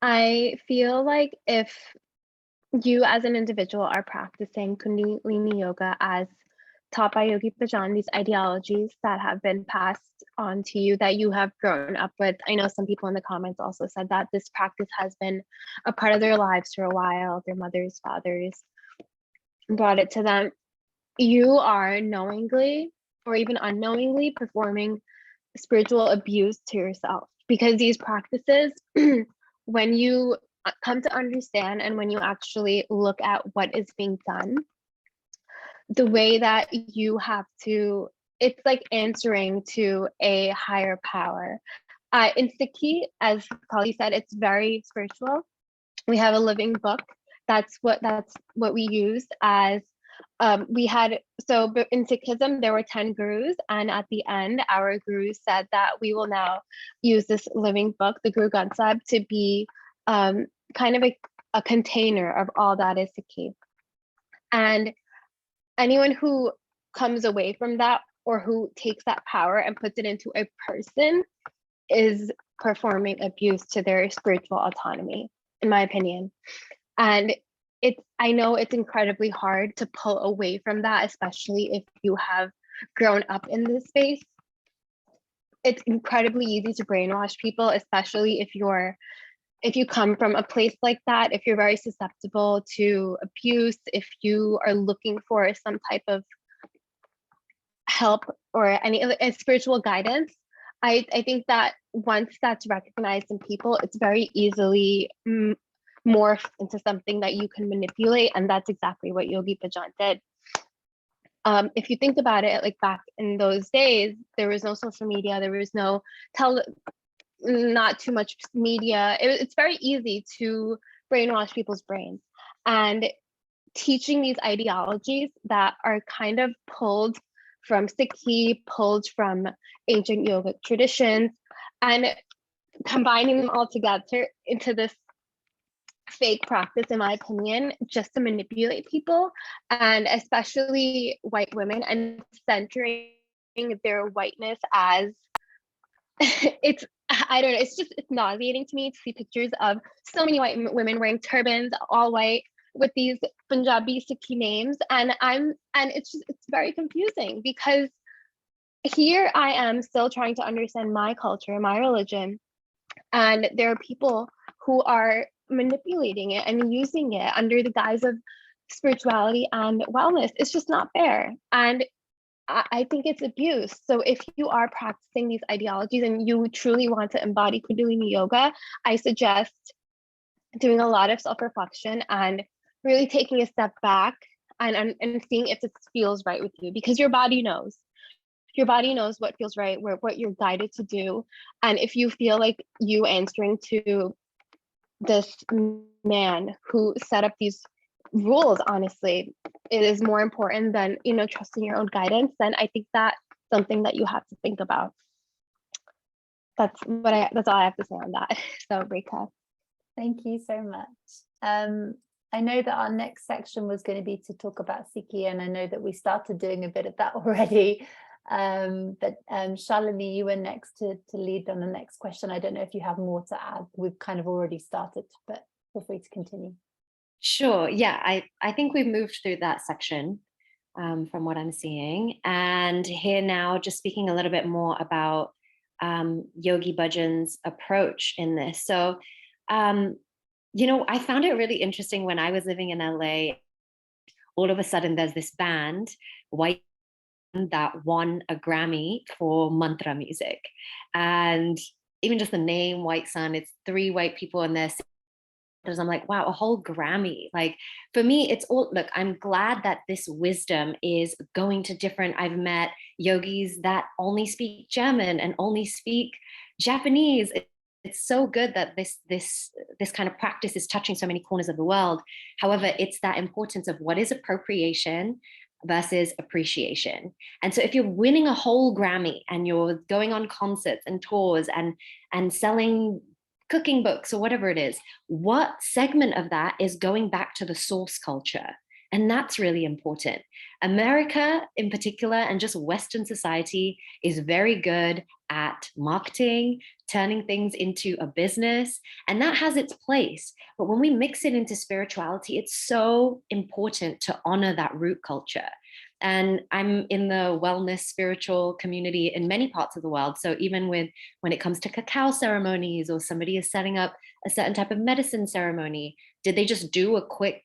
I feel like if you as an individual are practicing Kundalini Yoga as taught by Yogi Bhajan, these ideologies that have been passed on to you that you have grown up with. I know some people in the comments also said that this practice has been a part of their lives for a while. Their mothers, fathers brought it to them. You are knowingly or even unknowingly performing spiritual abuse to yourself, because these practices, when you come to understand and when you actually look at what is being done, the way that you have to, it's like answering to a higher power. In Sikhi, as Kali said, it's very spiritual. We have a living book. That's what we use as we had. So in Sikhism, there were 10 gurus, and at the end, our guru said that we will now use this living book, the Guru Granth Sahib, to be kind of a container of all that is Sikhi. And anyone who comes away from that, or who takes that power and puts it into a person, is performing abuse to their spiritual autonomy, in my opinion. And I know it's incredibly hard to pull away from that, especially if you have grown up in this space. It's incredibly easy to brainwash people, especially if you come from a place like that, if you're very susceptible to abuse, if you are looking for some type of help or any spiritual guidance. I think that once that's recognized in people, it's very easily morphed into something that you can manipulate, and that's exactly what Yogi Bhajan did. If you think about it, like back in those days, there was no social media, there was no not too much media. It's very easy to brainwash people's brains, and teaching these ideologies that are kind of pulled from Sikhi, pulled from ancient yogic traditions, and combining them all together into this fake practice, in my opinion, just to manipulate people, and especially white women, and centering their whiteness as I don't know, it's nauseating to me to see pictures of so many white women wearing turbans, all white, with these Punjabi Sikhi names, and it's very confusing, because here I am still trying to understand my culture, my religion, and there are people who are manipulating it and using it under the guise of spirituality and wellness. It's just not fair, and I think it's abuse. So if you are practicing these ideologies and you truly want to embody Kundalini Yoga, I suggest doing a lot of self-reflection and really taking a step back and seeing if this feels right with you, because your body knows. Your body knows what feels right, what you're guided to do. And if you feel like you answering to this man who set up these rules, honestly, it is more important than, you know, trusting your own guidance, then I think that's something that you have to think about. That's all I have to say on that. So Rika. Thank you so much. I know that our next section was going to be to talk about Sikhi, and I know that we started doing a bit of that already. But Shalini, you were next to lead on the next question. I don't know if you have more to add. We've kind of already started, but feel free to continue. Sure. Yeah, I think we've moved through that section from what I'm seeing. And here now, just speaking a little bit more about Yogi Bhajan's approach in this. So, you know, I found it really interesting when I was living in LA. All of a sudden, there's this band, White, that won a Grammy for mantra music. And even just the name White Sun, it's 3 white people in there. I'm like, wow, a whole Grammy. Like, for me, it's all, look, I'm glad that this wisdom is going to different, I've met yogis that only speak German and only speak Japanese. It's so good that this kind of practice is touching so many corners of the world. However, it's that importance of what is appropriation versus appreciation. And so if you're winning a whole Grammy and you're going on concerts and tours and selling cooking books or whatever it is, what segment of that is going back to the source culture? And that's really important. America in particular, and just Western society, is very good at marketing, turning things into a business, and that has its place. But when we mix it into spirituality, it's so important to honor that root culture. And I'm in the wellness spiritual community in many parts of the world. So even when it comes to cacao ceremonies, or somebody is setting up a certain type of medicine ceremony, did they just do a quick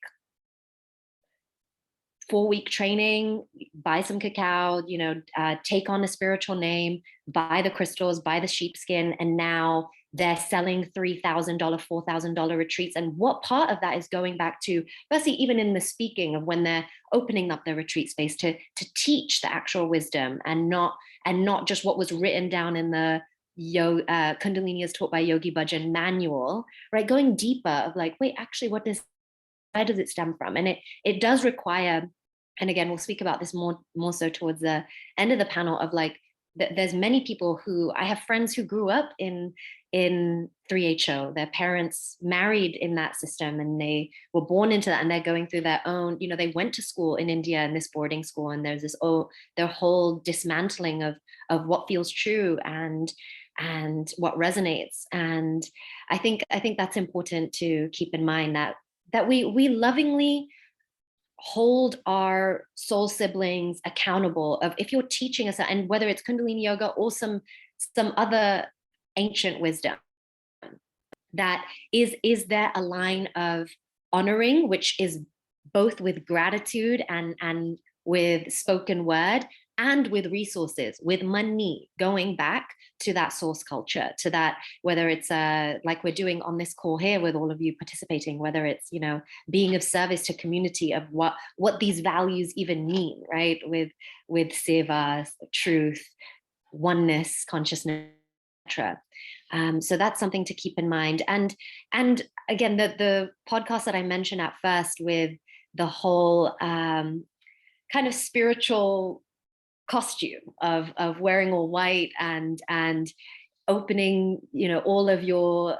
4-week training, buy some cacao, you know, take on a spiritual name, buy the crystals, buy the sheepskin, and now they're selling $3,000, $4,000 retreats? And what part of that is going back to, firstly, even in the speaking of when they're opening up their retreat space, to teach the actual wisdom, and not just what was written down in the Kundalini is taught by Yogi Bhajan manual, right? Going deeper of like, wait, actually, where does it stem from? And it does require, and again, we'll speak about this more so towards the end of the panel, of like, there's many people who, I have friends who grew up in 3HO, their parents married in that system, and they were born into that, and they're going through their own, you know, they went to school in India in this boarding school, and there's this, their whole dismantling of what feels true and what resonates. And I think that's important to keep in mind, that we lovingly hold our soul siblings accountable of, if you're teaching us, and whether it's Kundalini yoga or some other ancient wisdom, that is there a line of honoring, which is both with gratitude and with spoken word, and with resources, with money, going back to that source culture, to that, whether it's like we're doing on this call here with all of you participating, whether it's, you know, being of service to community, of what these values even mean, right? With seva, truth, oneness, consciousness, etc. So that's something to keep in mind. And again, the podcast that I mentioned at first, with the whole kind of spiritual costume of wearing all white and opening, you know, all of your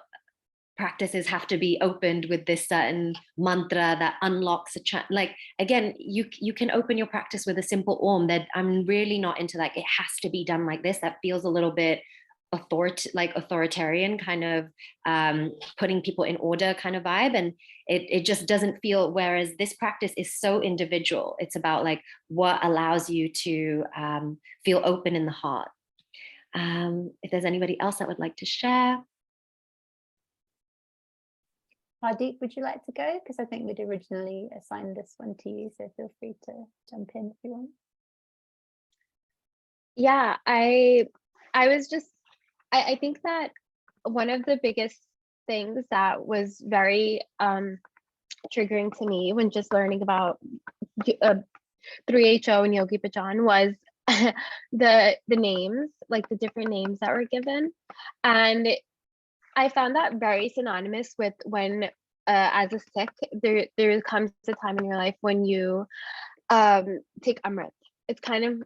practices have to be opened with this certain mantra that unlocks like, again, you can open your practice with a simple Om. That I'm really not into, like, it has to be done like this. That feels a little bit authoritarian, kind of putting people in order kind of vibe, and it just doesn't feel, whereas this practice is so individual. It's about like what allows you to feel open in the heart. If there's anybody else that would like to share. Hardeep, would you like to go? Because I think we'd originally assigned this one to you, so feel free to jump in if you want. Yeah, I think that one of the biggest things that was very triggering to me when just learning about 3HO and Yogi Bhajan was the names, like the different names that were given. And I found that very synonymous with when, as a Sikh, there comes a time in your life when you take Amrit. It's kind of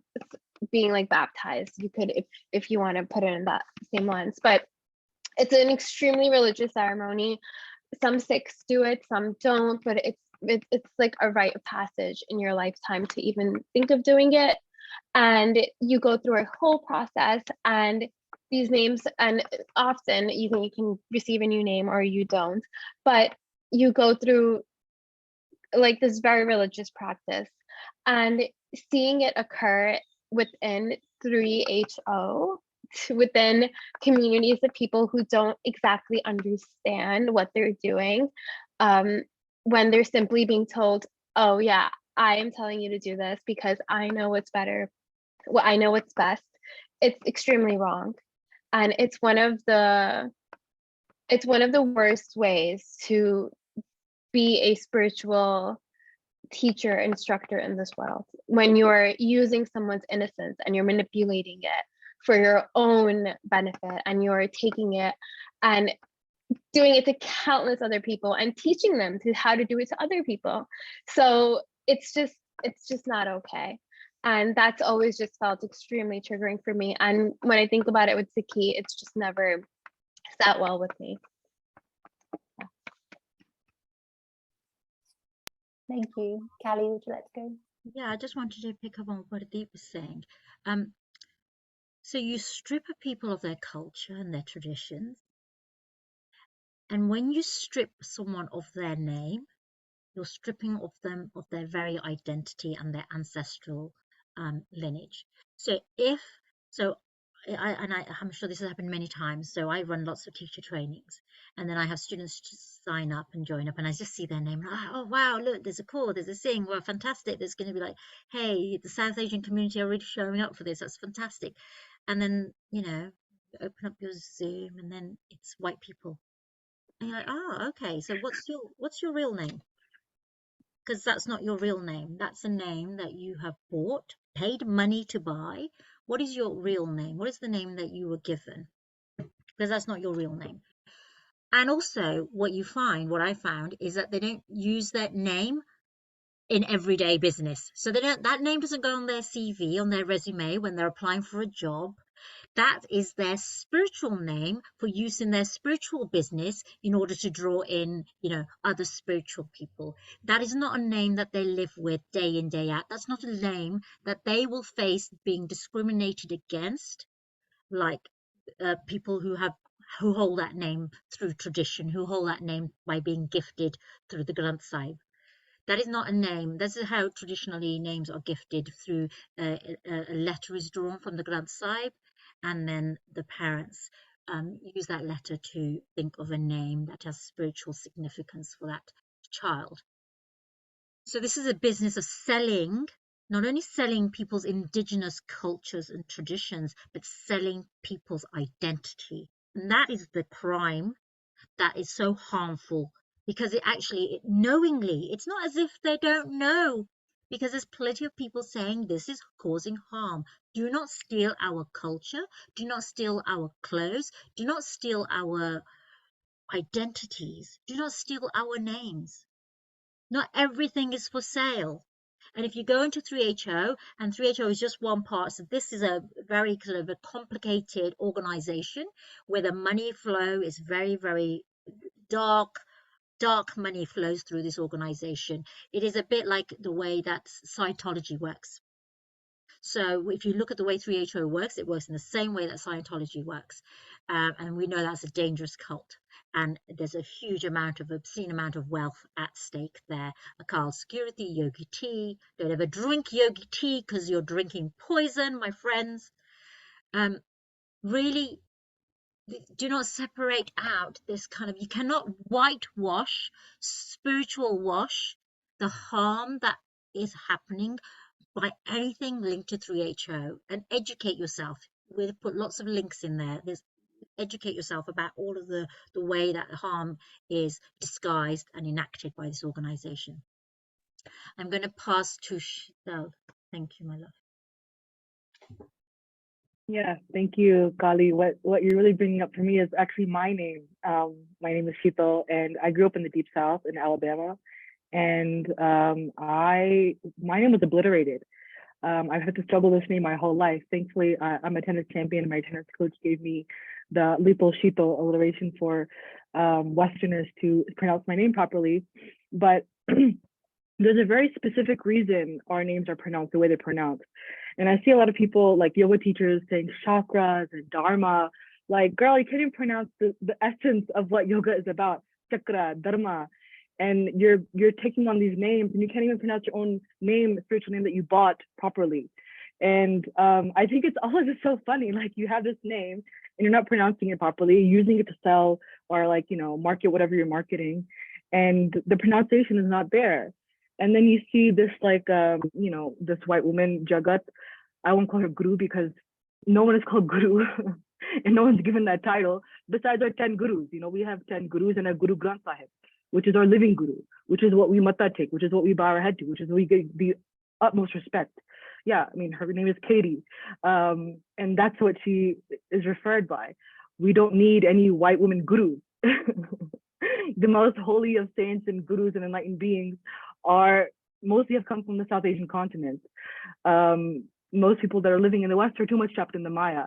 being like baptized. You could, if you want to put it in that same lens, but it's an extremely religious ceremony. Some Sikhs do it, some don't, but it's like a rite of passage in your lifetime to even think of doing it. And you go through a whole process, and these names, and often you can receive a new name or you don't, but you go through like this very religious practice, and seeing it occur within 3HO, within communities of people who don't exactly understand what they're doing, when they're simply being told, oh yeah, I am telling you to do this because I know what's better, well, I know what's best. It's extremely wrong. And it's one of the worst ways to be a spiritual teacher, instructor in this world, when you're using someone's innocence and you're manipulating it for your own benefit, and you're taking it and doing it to countless other people and teaching them to how to do it to other people. So it's just not okay. And that's always just felt extremely triggering for me. And when I think about it with Sikhi, it's just never sat well with me. Thank you. Callie, would you like to go? Yeah, I just wanted to pick up on what Pradeep was saying. So you strip a people of their culture and their traditions, and when you strip someone of their name, you're stripping of them of their very identity and their ancestral lineage. I'm sure this has happened many times. So I run lots of teacher trainings, and then I have students just sign up and join up, and I just see their name. And oh wow, look, there's a call, there's a sing. Well, fantastic. There's going to be like, hey, the South Asian community are really showing up for this. That's fantastic. And then you open up your Zoom, and then it's white people, and you're like, oh, okay. So what's your real name? Because that's not your real name. That's a name that you have bought, paid money to buy. What is your real name? What is the name that you were given? Because that's not your real name. And also what I found is that they don't use that name in everyday business. So that name doesn't go on their CV, on their resume when they're applying for a job. That is their spiritual name for use in their spiritual business in order to draw in, other spiritual people. That is not a name that they live with day in, day out. That's not a name that they will face being discriminated against, like people who hold that name through tradition, who hold that name by being gifted through the Granth Sahib. That is not a name. This is how traditionally names are gifted, through a letter is drawn from the Granth Sahib, and then the parents use that letter to think of a name that has spiritual significance for that child. So this is a business of selling, not only selling people's indigenous cultures and traditions, but selling people's identity. And that is the crime that is so harmful, because knowingly, it's not as if they don't know, because there's plenty of people saying this is causing harm. Do not steal our culture. Do not steal our clothes. Do not steal our identities. Do not steal our names. Not everything is for sale. And if you go into 3HO, and 3HO is just one part, so this is a very sort of a complicated organization where the money flow is very, very dark money flows through this organization. It is a bit like the way that Scientology works. So if you look at the way 3HO works, it works in the same way that Scientology works. And we know that's a dangerous cult. And there's a huge amount of, obscene amount of wealth at stake there. Akal security, yogi tea. Don't ever drink yogi tea because you're drinking poison, my friends. Really, do not separate out this kind of, you cannot whitewash, spiritual wash the harm that is happening by anything linked to 3HO, and educate yourself. We'll put lots of links in there. educate yourself about all of the way that harm is disguised and enacted by this organization. I'm going to pass to Sheetal. Thank you, my love. Yeah, thank you, Kali. What you're really bringing up for me is actually my name. My name is Sheetal, and I grew up in the Deep South in Alabama. And my name was obliterated. I've had to struggle with this name my whole life. Thankfully, I'm a tennis champion, and my tennis coach gave me the Lipo Sheetal alliteration for Westerners to pronounce my name properly. But there's a very specific reason our names are pronounced the way they're pronounced. And I see a lot of people like yoga teachers saying chakras and dharma. Like, girl, you can't even pronounce the essence of what yoga is about, chakra, dharma. And you're taking on these names and you can't even pronounce your own name, spiritual name that you bought properly. And I think it's all just so funny. Like, you have this name and you're not pronouncing it properly, using it to sell or like, you know, market whatever you're marketing. And the pronunciation is not there. And then you see this like, you know, this white woman, Jagat. I won't call her Guru because no one is called Guru and no one's given that title besides our 10 gurus. You know, we have 10 gurus and a Guru Granth Sahib, which is our living guru, which is what we mata take, which is what we bow our head to, which is what we get the utmost respect. Yeah, I mean, her name is Katie. And that's what she is referred by. We don't need any white woman gurus. The most holy of saints and gurus and enlightened beings are mostly have come from the South Asian continent. Most people that are living in the West are too much trapped in the Maya.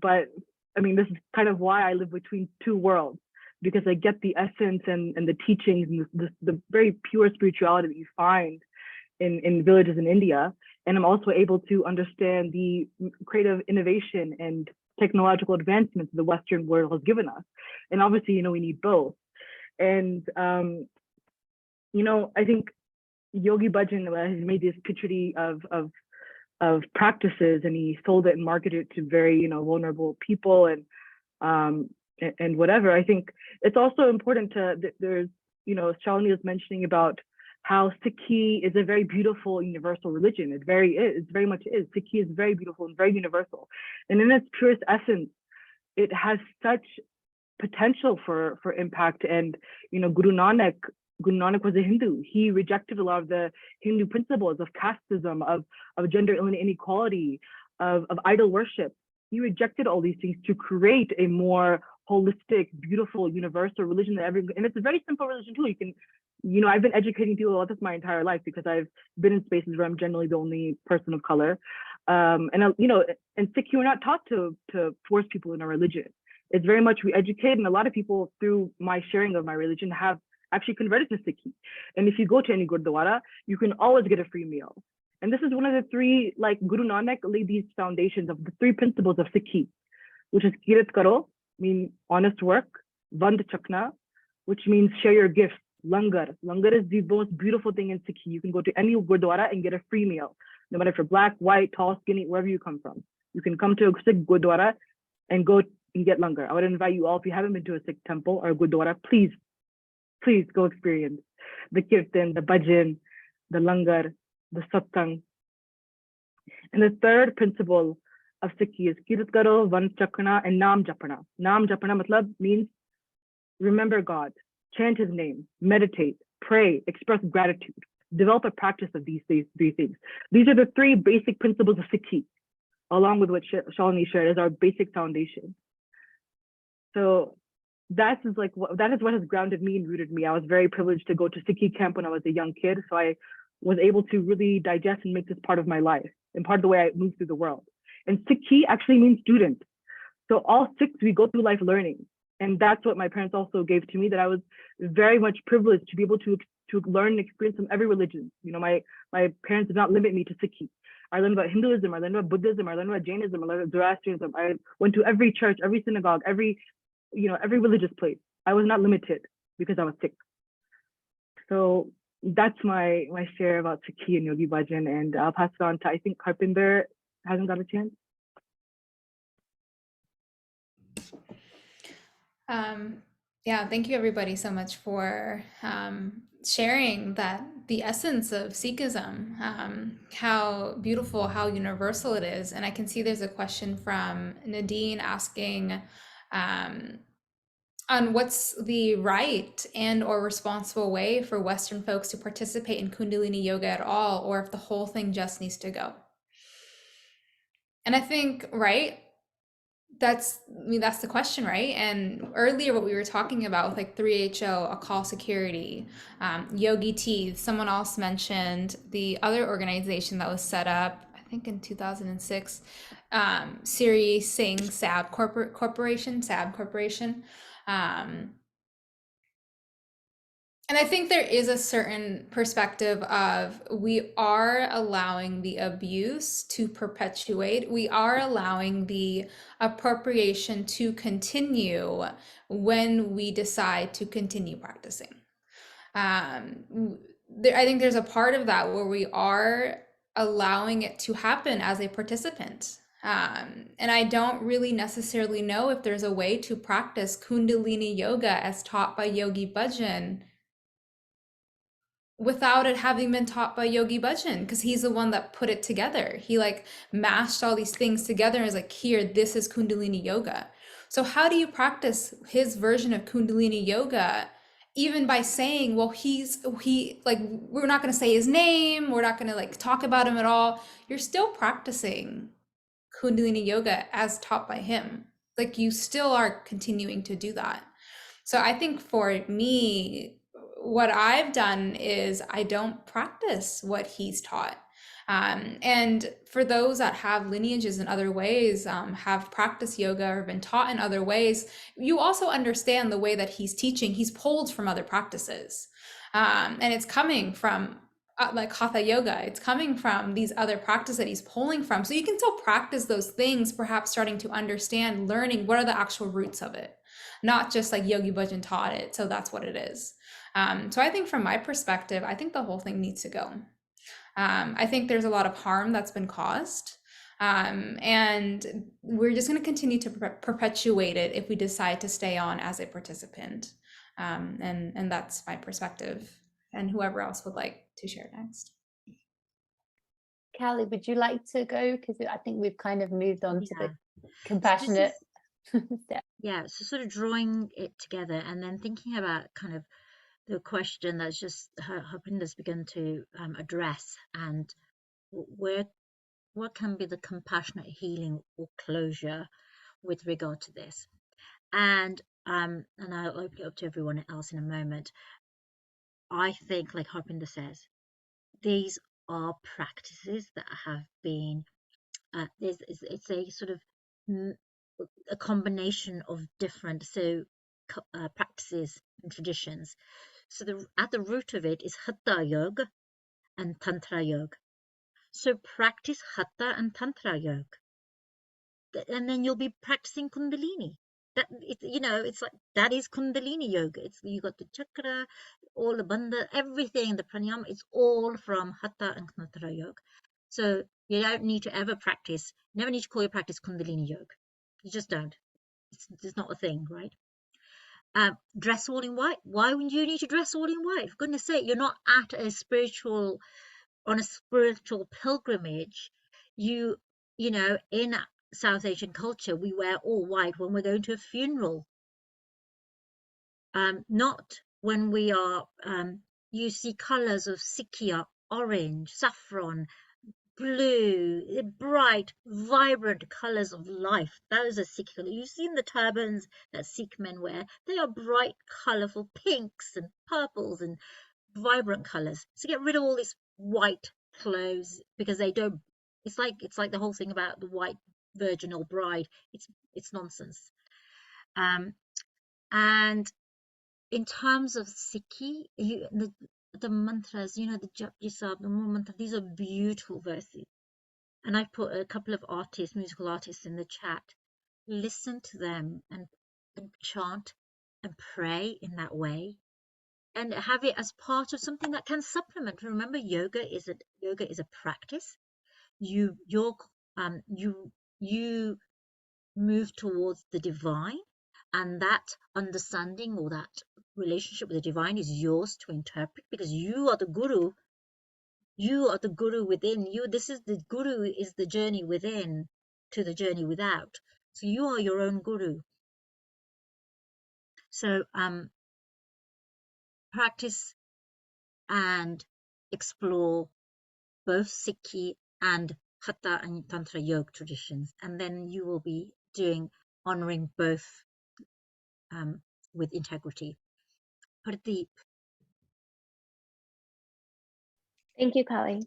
But I mean, this is kind of why I live between two worlds, because I get the essence and the teachings and the very pure spirituality that you find in villages in India. And I'm also able to understand the creative innovation and technological advancements the Western world has given us. And obviously, you know, we need both. And, you know, I think Yogi Bhajan has made this kitchery of practices, and he sold it and marketed it to very, you know, vulnerable people and whatever. I think it's also important there's, you know, Shalini was mentioning about how Sikhi is a very beautiful universal religion. It very much is. Sikhi is very beautiful and very universal. And in its purest essence, it has such potential for impact. And, you know, Guru Nanak was a Hindu. He rejected a lot of the Hindu principles of casteism, of gender inequality, of idol worship. He rejected all these things to create a more holistic, beautiful, universal religion that and it's a very simple religion too. You can, you know, I've been educating people about this my entire life because I've been in spaces where I'm generally the only person of color. And you know, in Sikh, we're not taught to force people in a religion. It's very much we educate, and a lot of people through my sharing of my religion have actually converted to Sikhi. And if you go to any Gurdwara, you can always get a free meal. And this is one of the three, like Guru Nanak laid these foundations of the three principles of Sikhi, which is Kirat Karo, mean honest work, Vand Chakna, which means share your gifts, Langar. Langar is the most beautiful thing in Sikhi. You can go to any Gurdwara and get a free meal, no matter if you're black, white, tall, skinny, wherever you come from. You can come to a Sikh Gurdwara and go and get Langar. I would invite you all, if you haven't been to a Sikh temple or a Gurdwara, please go experience the kirtan, the bhajan, the langar, the satsang. And the third principle of Sikhi is Kirat Karo, Vand Chakna, and Naam Japana. Naam Japana matlab means remember God, chant his name, meditate, pray, express gratitude, develop a practice of these three things. These are the three basic principles of Sikhi, along with what Shalini shared as our basic foundation. So that is what has grounded me and rooted me. I was very privileged to go to Sikhi camp when I was a young kid. So I was able to really digest and make this part of my life and part of the way I move through the world. And Sikhi actually means student. So all Sikhs, we go through life learning. And that's what my parents also gave to me, that I was very much privileged to be able to learn and experience from every religion. You know, my parents did not limit me to Sikhi. I learned about Hinduism, I learned about Buddhism, I learned about Jainism, I learned about Zoroastrianism. I went to every church, every synagogue, every religious place. I was not limited because I was Sikh. So that's my share about Sikhi and Yogi Bhajan, and I'll pass it on to, I think Harpinder hasn't got a chance. Yeah, thank you everybody so much for sharing the essence of Sikhism, how beautiful, how universal it is. And I can see there's a question from Nadine asking, um, on what's the right and or responsible way for Western folks to participate in Kundalini yoga at all, or if the whole thing just needs to go. And I think, right, that's the question, right? And earlier what we were talking about with like 3HO, Akal Security, Yogi Teeth, someone else mentioned the other organization that was set up, I think in 2006, Siri Singh SAB Corporation. And I think there is a certain perspective of we are allowing the abuse to perpetuate. We are allowing the appropriation to continue when we decide to continue practicing. I think there's a part of that where we are allowing it to happen as a participant. And I don't really necessarily know if there's a way to practice Kundalini yoga as taught by Yogi Bhajan without it having been taught by Yogi Bhajan, because he's the one that put it together. He like mashed all these things together and is like, here, this is Kundalini yoga. So how do you practice his version of Kundalini yoga, even by saying, well, he like, we're not going to say his name, we're not going to like talk about him at all. You're still practicing Kundalini yoga as taught by him. Like you still are continuing to do that. So I think for me, what I've done is I don't practice what he's taught. And for those that have lineages in other ways, have practiced yoga or been taught in other ways, you also understand the way that he's teaching. He's pulled from other practices. And it's coming from like Hatha yoga. It's coming from these other practices that he's pulling from. So you can still practice those things, perhaps starting to understand, learning what are the actual roots of it, not just like Yogi Bhajan taught it, so that's what it is. So I think from my perspective, I think the whole thing needs to go. I think there's a lot of harm that's been caused. And we're just going to continue to perpetuate it if we decide to stay on as a participant. And that's my perspective. And whoever else would like to share next. Callie, would you like to go? Because I think we've kind of moved on to the So compassionate step. yeah, so sort of drawing it together and then thinking about kind of the question that's just Harpinder's begun to address, and what can be the compassionate healing or closure with regard to this. And I'll open it up to everyone else in a moment. I think, like Harpinder says, these are practices that have been it's a sort of a combination of different practices and traditions. So at the root of it is Hatha Yoga and Tantra Yoga. So practice Hatha and Tantra Yoga, and then you'll be practicing Kundalini. It's like that is Kundalini yoga. You got the chakra, all the bandha, everything, the pranayama. It's all from Hatha and Tantra Yoga. So you don't need to ever practice. Never need to call your practice Kundalini yoga. You just don't. It's not a thing, right? Dress all in white. Why would you need to dress all in white? For goodness sake, you're not on a spiritual pilgrimage. In South Asian culture, we wear all white when we're going to a funeral. Not when we are, you see colors of Sikya, orange, saffron, blue, bright, vibrant colors of life. Those are Sikh colors. You've seen the turbans that Sikh men wear. They are bright, colorful pinks and purples and vibrant colors. So get rid of all this white clothes, because they don't. It's like the whole thing about the white virginal bride. It's nonsense. And in terms of Sikhi, the mantras, the Japji Sahib, the Moon mantra, these are beautiful verses. And I've put a couple of musical artists in the chat. Listen to them and chant and pray in that way, and have it as part of something that can supplement. Remember, yoga is a practice. You move towards the divine, and that understanding or that relationship with the divine is yours to interpret, because you are the guru. You are the guru within you. The guru is the journey within to the journey without. So you are your own guru. So practice and explore both Sikhi and Hatha and Tantra yoga traditions, and then you will be honoring both with integrity. Pradeep. Thank you, Kali.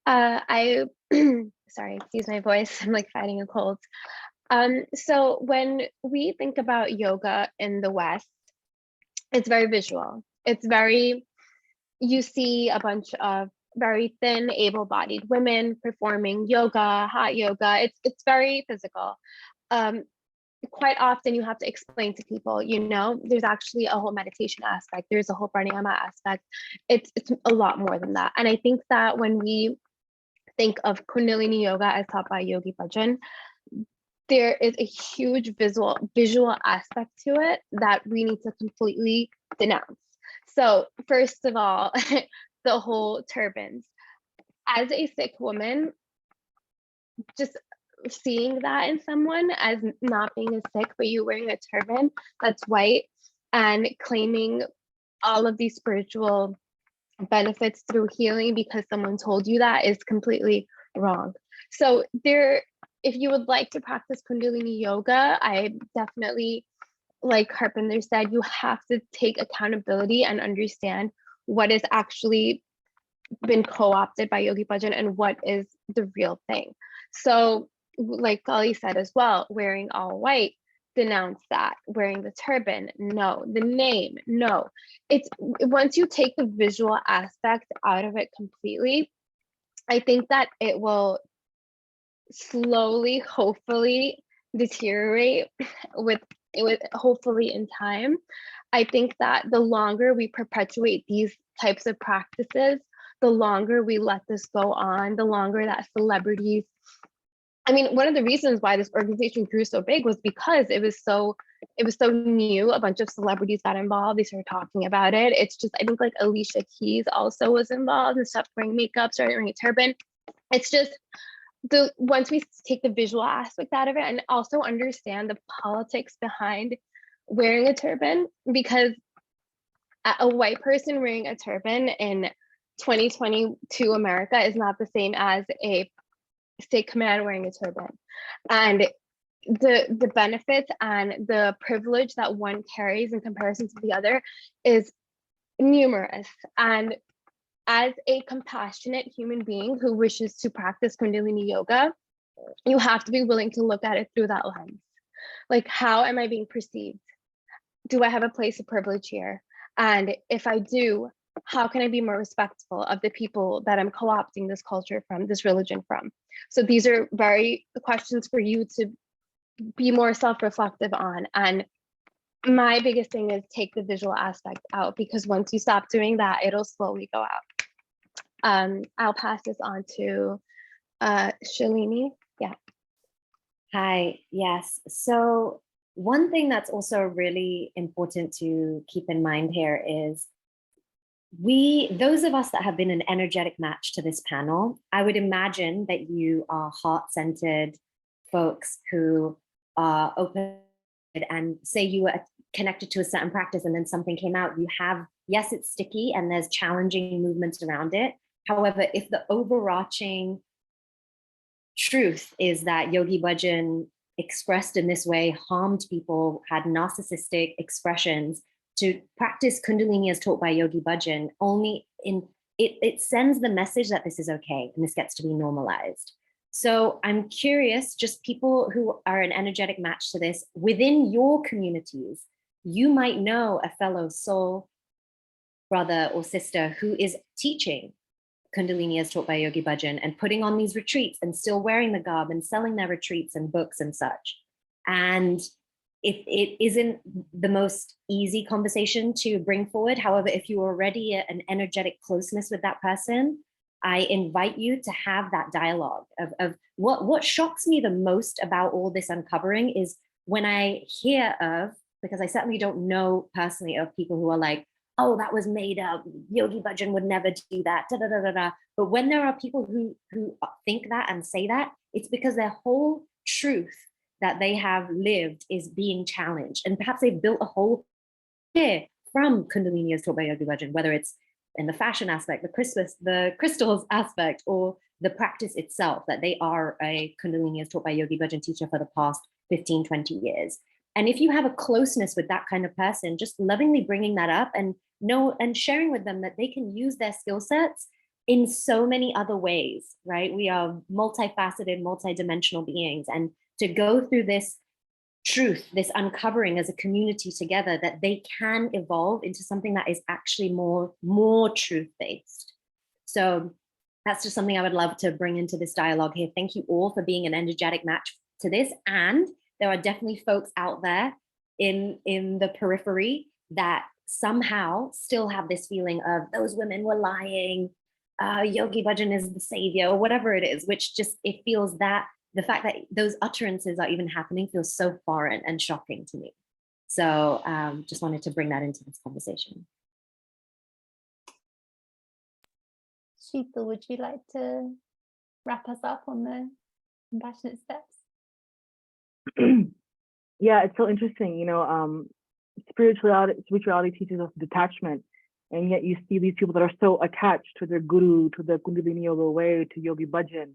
I sorry, excuse my voice. I'm like fighting a cold. So when we think about yoga in the West, it's very visual. It's very, you see a bunch of very thin, able-bodied women performing yoga, hot yoga. It's very physical. Quite often you have to explain to people, there's actually a whole meditation aspect. There's a whole pranayama aspect. It's a lot more than that. And I think that when we think of Kundalini yoga as taught by Yogi Bhajan, there is a huge visual aspect to it that we need to completely denounce. So first of all, the whole turbans. As a Sikh woman, just seeing that in someone as not being a Sikh, but you wearing a turban that's white and claiming all of these spiritual benefits through healing because someone told you that is completely wrong. So if you would like to practice Kundalini yoga, I definitely, like Harpinder said, you have to take accountability and understand what has actually been co-opted by Yogi Bhajan and what is the real thing. So like Kali said as well, wearing all white, denounce that. Wearing the turban, no. The name, no. It's once you take the visual aspect out of it completely, I think that it will slowly, hopefully, deteriorate with hopefully in time. I think that the longer we perpetuate these types of practices, the longer we let this go on, the longer that celebrities, one of the reasons why this organization grew so big was because it was so new. A bunch of celebrities got involved. They started talking about it. It's just, I think like Alicia Keys also was involved and stopped wearing makeup, started wearing a turban. It's just once we take the visual aspect out of it and also understand the politics behind wearing a turban, because a white person wearing a turban in 2022 America is not the same as a Sikh man wearing a turban. And the benefits and the privilege that one carries in comparison to the other is numerous. And as a compassionate human being who wishes to practice Kundalini yoga, you have to be willing to look at it through that lens. Like, how am I being perceived? Do I have a place of privilege here? And if I do, how can I be more respectful of the people that I'm co-opting this culture from, this religion from? So these are very questions for you to be more self-reflective on. And my biggest thing is take the visual aspect out, because once you stop doing that, it'll slowly go out. I'll pass this on to Shalini. Yeah. Hi, yes. So one thing that's also really important to keep in mind here is those of us that have been an energetic match to this panel, I would imagine that you are heart-centered folks who are open, and say you were connected to a certain practice and then something came out, you have, yes, it's sticky and there's challenging movements around it. However, if the overarching truth is that Yogi Bhajan expressed in this way harmed people, had narcissistic expressions, to practice Kundalini as taught by Yogi Bhajan it sends the message that this is okay and this gets to be normalized. So I'm curious, just people who are an energetic match to this, within your communities, you might know a fellow soul brother or sister who is teaching Kundalini as taught by Yogi Bhajan and putting on these retreats and still wearing the garb and selling their retreats and books and such. And it isn't the most easy conversation to bring forward. However, if you already an energetic closeness with that person, I invite you to have that dialogue of what shocks me the most about all this uncovering is when I hear of, because I certainly don't know personally of people who are like, oh, that was made up, Yogi Bhajan would never do that, da, da, da, da, da. But when there are people who think that and say that, it's because their whole truth that they have lived is being challenged. And perhaps they've built a whole hear from Kundalini as taught by Yogi Bhajan, whether it's in the fashion aspect, the crystals aspect, or the practice itself, that they are a Kundalini as taught by Yogi Bhajan teacher for the past 15, 20 years. And if you have a closeness with that kind of person, just lovingly bringing that up and sharing with them that they can use their skill sets in so many other ways, right? We are multifaceted, multidimensional beings. And to go through this truth, this uncovering as a community together, that they can evolve into something that is actually more truth-based. So that's just something I would love to bring into this dialogue here. Thank you all for being an energetic match to this. And there are definitely folks out there in the periphery that somehow still have this feeling of those women were lying, Yogi Bhajan is the savior, or whatever it is, which just, it feels that the fact that those utterances are even happening feels so foreign and shocking to me. So just wanted to bring that into this conversation. Sheetal, would you like to wrap us up on the compassionate steps? Yeah, it's so interesting. You know, spirituality teaches us detachment, and yet you see these people that are so attached to their guru, to the Kundalini Yoga way, to Yogi Bhajan,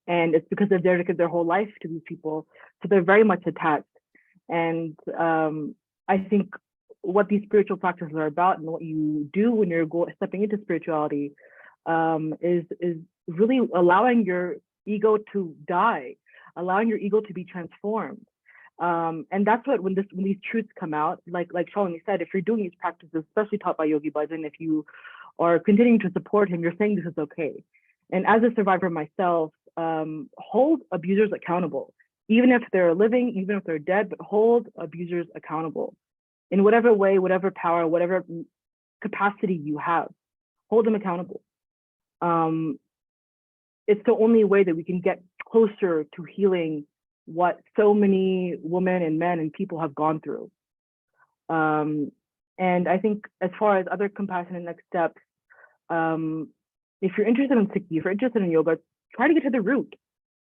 and it's because they've dedicated their whole life to these people, so they're very much attached. And I think what these spiritual practices are about, and what you do when you're stepping into spirituality, is really allowing your ego to die, allowing your ego to be transformed. And that's what, when these truths come out, like Shalini said, if you're doing these practices, especially taught by Yogi Bhajan, if you are continuing to support him, you're saying this is okay. And as a survivor myself, hold abusers accountable, even if they're living, even if they're dead, but hold abusers accountable in whatever way, whatever power, whatever capacity you have, hold them accountable. It's the only way that we can get closer to healing what so many women and men and people have gone through. And I think as far as other compassionate next steps, if you're interested in Sikhi, if you're interested in yoga, try to get to the root.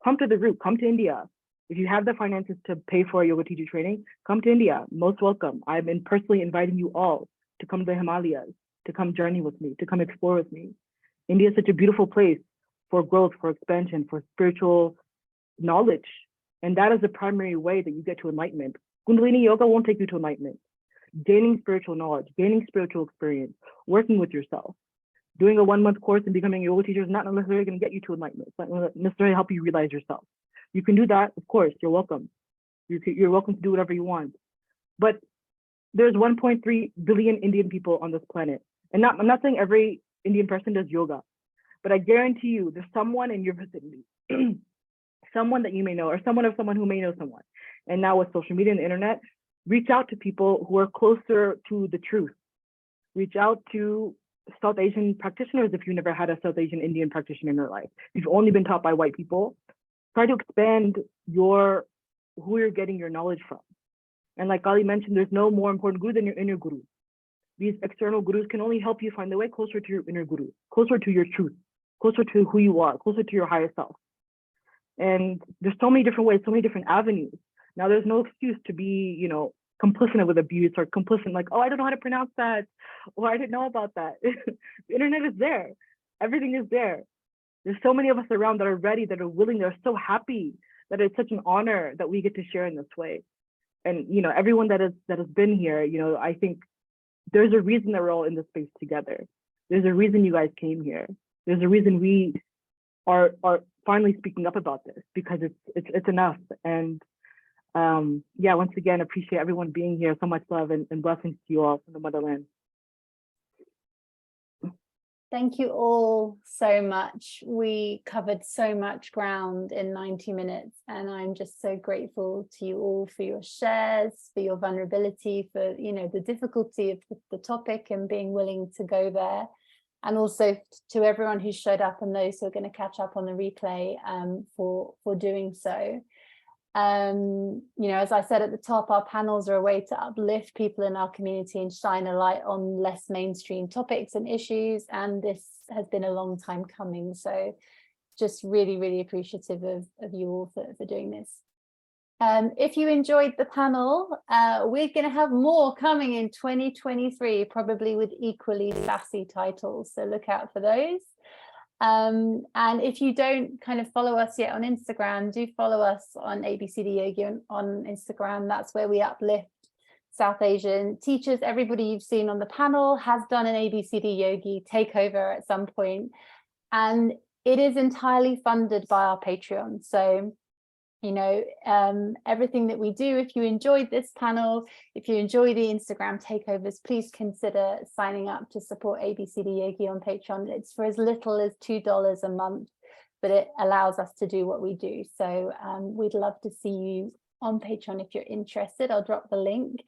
Come to the root, come to India. If you have the finances to pay for a yoga teacher training, come to India, most welcome. I've been personally inviting you all to come to the Himalayas, to come journey with me, to come explore with me. India is such a beautiful place for growth, for expansion, for spiritual knowledge. And that is the primary way that you get to enlightenment. Kundalini Yoga won't take you to enlightenment. Gaining spiritual knowledge, gaining spiritual experience, working with yourself, doing a 1 month course and becoming a yoga teacher is not necessarily going to get you to enlightenment. It's not going to necessarily help you realize yourself. You can do that, of course, you're welcome. You're welcome to do whatever you want. But there's 1.3 billion Indian people on this planet. And I'm not saying every Indian person does yoga, but I guarantee you there's someone in your vicinity, someone that you may know, or someone of someone who may know someone. And now with social media and the internet, reach out to people who are closer to the truth. Reach out to South Asian practitioners if you never had a South Asian Indian practitioner in your life. If you've only been taught by white people, try to expand who you're getting your knowledge from. And like Kali mentioned, there's no more important guru than your inner guru. These external gurus can only help you find the way closer to your inner guru, closer to your truth, closer to who you are, closer to your higher self. And there's so many different ways, so many different avenues. Now, there's no excuse to be, complicit with abuse or complicit, like, oh, I don't know how to pronounce that, or I didn't know about that. The internet is there. Everything is there. There's so many of us around that are ready, that are willing, that are so happy, that it's such an honor that we get to share in this way. And, everyone that has been here, I think there's a reason that we're all in this space together. There's a reason you guys came here. There's a reason we are finally speaking up about this, because it's enough. And yeah, once again, appreciate everyone being here. So much love and blessings to you all from the motherland. Thank you all so much. We covered so much ground in 90 minutes, and I'm just so grateful to you all for your shares, for your vulnerability, for the difficulty of the topic and being willing to go there, and also to everyone who showed up and those who are going to catch up on the replay for doing so. As I said at the top, our panels are a way to uplift people in our community and shine a light on less mainstream topics and issues, and this has been a long time coming, so just really, really appreciative of you all for doing this. If you enjoyed the panel, we're going to have more coming in 2023, probably with equally sassy titles. So look out for those. And if you don't kind of follow us yet on Instagram, do follow us on ABCD Yogi on Instagram. That's where we uplift South Asian teachers. Everybody you've seen on the panel has done an ABCD Yogi takeover at some point, and it is entirely funded by our Patreon. So, you know, everything that we do, if you enjoyed this panel, if you enjoy the Instagram takeovers, please consider signing up to support ABCD Yogi on Patreon. It's for as little as $2 a month, but it allows us to do what we do. So we'd love to see you on Patreon if you're interested. I'll drop the link.